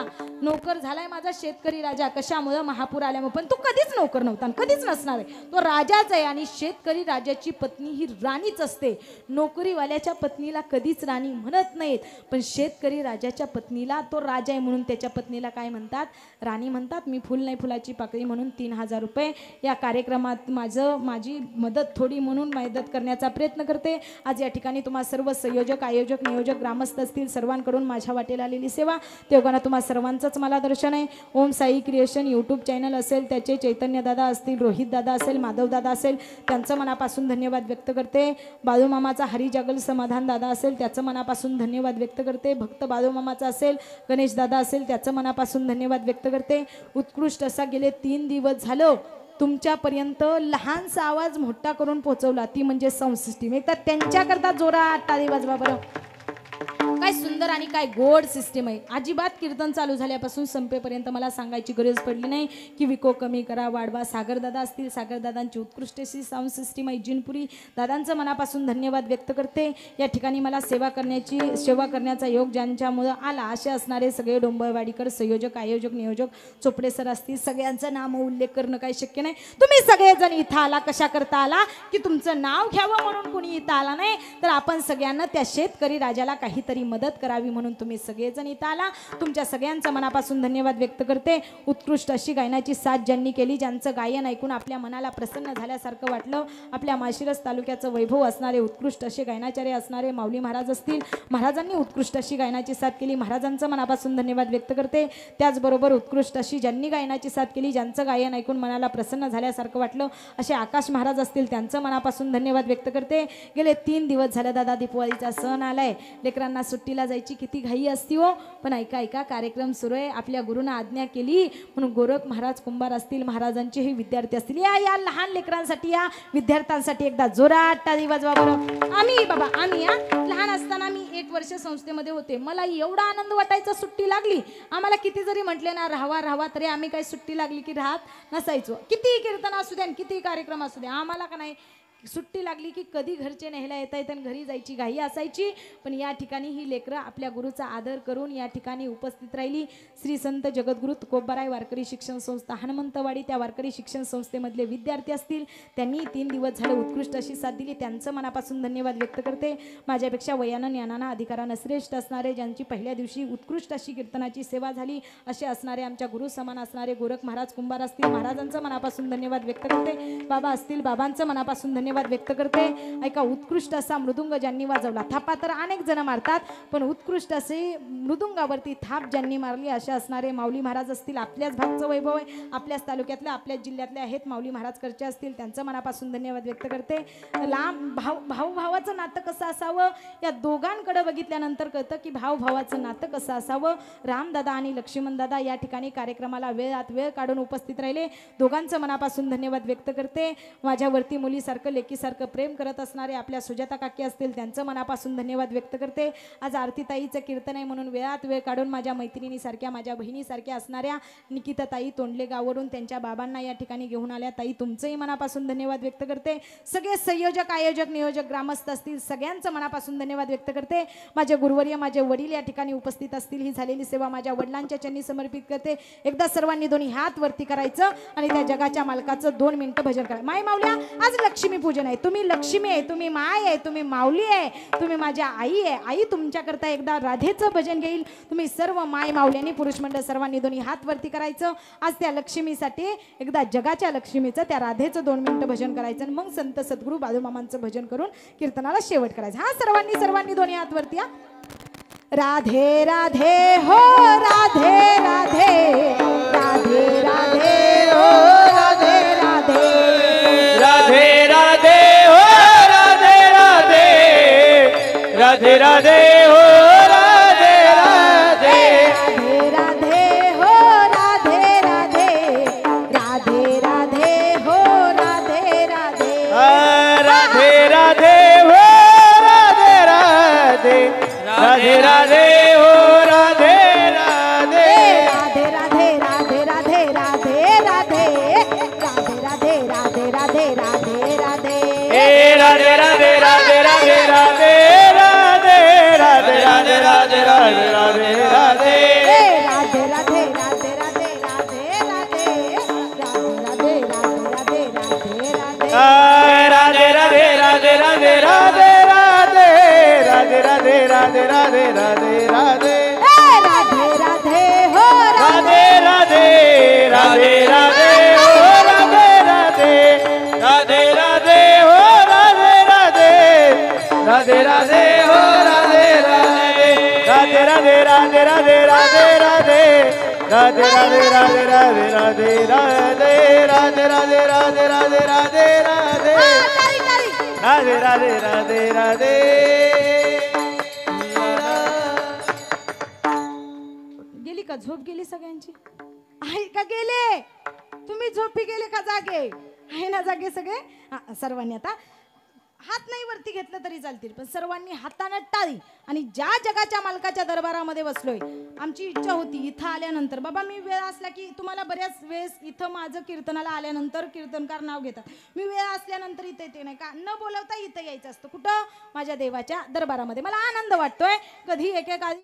Speaker 3: नोकर झालाय माझा शेतकरी राजा, कशामुळे महापूर आल्यामुळे, पण तो कधीच नोकर नव्हता, कधीच नसणार आहे, तो राजाच आहे. आणि शेतकरी राजाची पत्नी ही राणीच असते. नोकरीवाल्याच्या पत्नीला कधीच राणी म्हणत नाहीत, पण शेतकरी राजाच्या पत्नीला तो राजा आहे म्हणून त्याच्या पत्नीला काय म्हणतात, राणी म्हणतात. मी फुल नाही फुलाची पाकळी म्हणून 3000 रुपये या कार्यक्रमात माझी मदत थोडी म्हणून मदत करण्याचा प्रयत्न करते. आज या ठिकाणी तुम्हा सर्व संयोजक आयोजक नियोजक ग्रामस्थ असतील सर्वांकडून माझ्या वाटेला आलेली सेवा तेव्हा तुम्हा सर्वांचंच मला दर्शन आहे. ओम साई क्रिएशन यूट्यूब चॅनल असेल, त्याचे चैतन्य दादा असतील, रोहित दादा असेल, माधव दादा असेल, त्यांचं मनापासून धन्यवाद व्यक्त करते. बाळूमामाचा हरी जागल समाधान दादा असेल, त्याचं मनापासून धन्यवाद व्यक्त करते. भक्त बाळूमामाचा असेल, गणेश दादा असेल, त्याचं मनापासून धन्यवाद व्यक्त करते. उत्कृष्ट असा गेले 3 दिवस झालं तुमच्यापर्यंत लहानसा आवाज मोठा करून पोहोचवला, ती म्हणजे साऊंड सिस्टीम. एक तर त्यांच्याकरता जोरात टाळी वाजवा बरं. काय सुंदर आणि काय गोड सिस्टीम आहे. अजिबात कीर्तन चालू झाल्यापासून संपेपर्यंत मला सांगायची गरज पडली नाही की विको कमी करा वाढवा. सागरदादा असतील, सागरदादांची उत्कृष्ट अशी साऊंड सिस्टीम आहे. जिनपुरी दादांचं मनापासून धन्यवाद व्यक्त करते. या ठिकाणी मला सेवा करण्याचा योग ज्यांच्यामुळं आला असे असणारे सगळे डोंबळवाडीकर संयोजक आयोजक नियोजक चोपडे सर असतील, सगळ्यांचं नाम उल्लेख करणं काही शक्य नाही. तुम्ही सगळेजण इथं आला कशा करता आला की तुमचं नाव घ्यावं म्हणून कुणी इथं आला नाही, तर आपण सगळ्यांना त्या शेतकरी राजाला काहीतरी मदत करावी म्हणून तुम्ही सगळेजण इथं आला. तुमच्या सगळ्यांचं मनापासून धन्यवाद व्यक्त करते. उत्कृष्ट अशी गायनाची साथ ज्यांनी केली, ज्यांचं गायन ऐकून आपल्या मनाला प्रसन्न झाल्यासारखं वाटलं, आपल्या माळशिरस तालुक्याचं वैभव असणारे उत्कृष्ट असे गायनाचार्य असणारे माऊली महाराज असतील, महाराजांनी उत्कृष्ट अशी गायनाची साथ केली, महाराजांचं मनापासून धन्यवाद व्यक्त करते. त्याचबरोबर उत्कृष्ट अशी ज्यांनी गायनाची साथ केली, ज्यांचं गायन ऐकून मनाला प्रसन्न झाल्यासारखं वाटलं असे आकाश महाराज असतील, त्यांचं मनापासून धन्यवाद व्यक्त करते. गेले 3 दिवस झाले दादा, दीपावलीचा सण आलाय, लेकरांना सुट्टीला जायची किती घाई असती हो, पण ऐका कार्यक्रम सुरू आहे. आपल्या गुरुनं आज्ञा केली म्हणून गोरख महाराज कुंभार असतील, महाराजांचे हे विद्यार्थी असतील, या लहान लेकरांसाठी या विद्यार्थ्यांसाठी एकदा जोरात टाळी वाजवा बरं. आम्ही लहान असताना मी 1 वर्ष संस्थेमध्ये होते. मला एवढा आनंद वाटायचा सुट्टी लागली. आम्हाला किती जरी म्हटले ना राहावा तरी आम्ही काही सुट्टी लागली की राहत नसायचो. किती कीर्तन असू द्या, किती कार्यक्रम असू द्या, आम्हाला का नाही सुट्टी लागली की कधी घरचे न्यायला येता आणि घरी जायची घाई असायची. पण या ठिकाणी ही लेकरं आपल्या गुरुचा आदर करून या ठिकाणी उपस्थित राहिली. श्री संत जगद्गुरु तुकोबाराय वारकरी शिक्षण संस्था हनुमंतवाडी, त्या वारकरी शिक्षण संस्थेमधले विद्यार्थी असतील, त्यांनी 3 दिवस झाले उत्कृष्ट अशी साथ दिली, त्यांचं मनापासून धन्यवाद व्यक्त करते. माझ्यापेक्षा वयानं ज्ञानानं अधिकारानं श्रेष्ठ असणारे, ज्यांची पहिल्या दिवशी उत्कृष्ट अशी कीर्तनाची सेवा झाली असे असणारे आमच्या गुरु समान असणारे गोरख महाराज कुंभार असतील, महाराजांचं मनापासून धन्यवाद व्यक्त करते. बाबा असतील, बाबांचं मनापासून धन्यवाद धन्यवाद व्यक्त करते. ऐका, उत्कृष्ट असा मृदुंग ज्यांनी वाजवला, थापा तर अनेक जण मारतात, पण उत्कृष्ट असे मृदुंगावरती थाप ज्यांनी मारली असे असणारे माऊली महाराज असतील. आपल्याच भागचं वैभव आहे, आपल्याच तालुक्यातले, आपल्याच जिल्ह्यातले आहेत माऊली महाराज करचे असतील, त्यांचं मनापासून धन्यवाद व्यक्त करते. लांब भाऊ भावाचं नातं कसं असावं या दोघांकडे बघितल्यानंतर कळतं की भाऊ भावाचं नातं कसं असावं. रामदादा आणि लक्ष्मणदादा या ठिकाणी कार्यक्रमाला वेळात वेळ काढून उपस्थित राहिले, दोघांचं मनापासून धन्यवाद व्यक्त करते. माझ्यावरती मुलीसारखं लेकीसारखं प्रेम करत असणारे आपल्या सुजाता काकी असतील, त्यांचं मनापासून धन्यवाद व्यक्त करते. आज आरतीताईचं कीर्तन आहे म्हणून वेळात वेळ काढून माझ्या मैत्रिणीसारख्या, माझ्या बहिणीसारख्या असणाऱ्या निकिताताई तोंडले गावावरून त्यांच्या बाबांना या ठिकाणी घेऊन आल्या. ताई, तुमचंही मनापासून धन्यवाद व्यक्त करते. सगळे संयोजक, आयोजक, नियोजक, ग्रामस्थ असतील, सगळ्यांचं मनापासून धन्यवाद व्यक्त करते. माझे गुरुवर्य, माझे वडील या ठिकाणी उपस्थित असतील. ही झालेली सेवा माझ्या वडिलांच्या चरणी समर्पित करते. एकदा सर्वांनी दोन्ही हात वरती करायचं आणि त्या जगाच्या मालकाचं 2 मिनिटं भजन करा. माय माऊल्या, आज लक्ष्मी पूजन आहे. तुम्ही लक्ष्मी आहे, तुम्ही माय आहे, तुम्ही माऊली आहे, तुम्ही माझ्या आई आहे. आई तुमच्याकरता एकदा राधेचं भजन घेईल. तुम्ही सर्व माय माऊल्यांनी, पुरुष मंडळ सर्वांनी दोन्ही हात वरती करायचं. आज त्या लक्ष्मीसाठी, एकदा जगाच्या लक्ष्मीचं, त्या राधेचं 2 मिनिटं भजन करायचं आणि मग संत सद्गुरू बाळूमामांचं भजन करून कीर्तनाला शेवट करायचं. हा, सर्वांनी दोन्ही हात वरती. राधे राधे हो राधे राधे, राधे राधे हो राधे राधे,
Speaker 1: राधे राधे हो राधे राधे, राधे राधे हो राधे राधे,
Speaker 3: राधे राधे हो राधे राधे, राधे राधे हो राधे राधे,
Speaker 1: राधे राधे हो राधे राधे, राधे राधे हो राधे राधे,
Speaker 3: राधे राधे राधे राधे राधे राधे, राधे राधे राधे राधे राधे राधे,
Speaker 1: हे राधे राधे राधे राधे राधे राधे, राधे राधे राधे राधे राधे राधे,
Speaker 3: राधे राधे राधे राधे राधे राधे, राधे राधे राधे राधे राधे,
Speaker 1: राधे राधे राधे राधे राधे राधे, राधे राधे राधे राधे राधे राधे,
Speaker 3: राधे राधे हो
Speaker 1: राधे राधे, राधे राधे हो राधे राधे, राधे राधे हो राधे राधे, राधे राधे हो राधे राधे, राधे राधे राधे राधे राधे राधे, राधे राधे राधे राधे राधे राधे, राधे राधे राधे राधे राधे राधे, राधे राधे राधे राधे.
Speaker 3: गेली का झोप? गेली सगळ्यांची? आहे का गेले? तुम्ही झोपी गेले का जागे? आहे ना जागे सगळे? सर्वांनी आता हात नाही वरती घेतलं तरी चालतील, पण सर्वांनी हातानं टाळी. आणि ज्या जगाच्या मालकाच्या दरबारामध्ये बसलोय, आमची इच्छा होती इथं आल्यानंतर, बाबा मी वेळ असला की तुम्हाला बऱ्याच वेळेस इथं माझं कीर्तनाला आल्यानंतर कीर्तनकार नाव घेतात, मी वेळ असल्यानंतर इथे येते नाही का, न बोलवता इथं यायचं असतं. कुठं? माझ्या देवाच्या दरबारामध्ये. मला आनंद वाटतोय. कधी एकेकाळी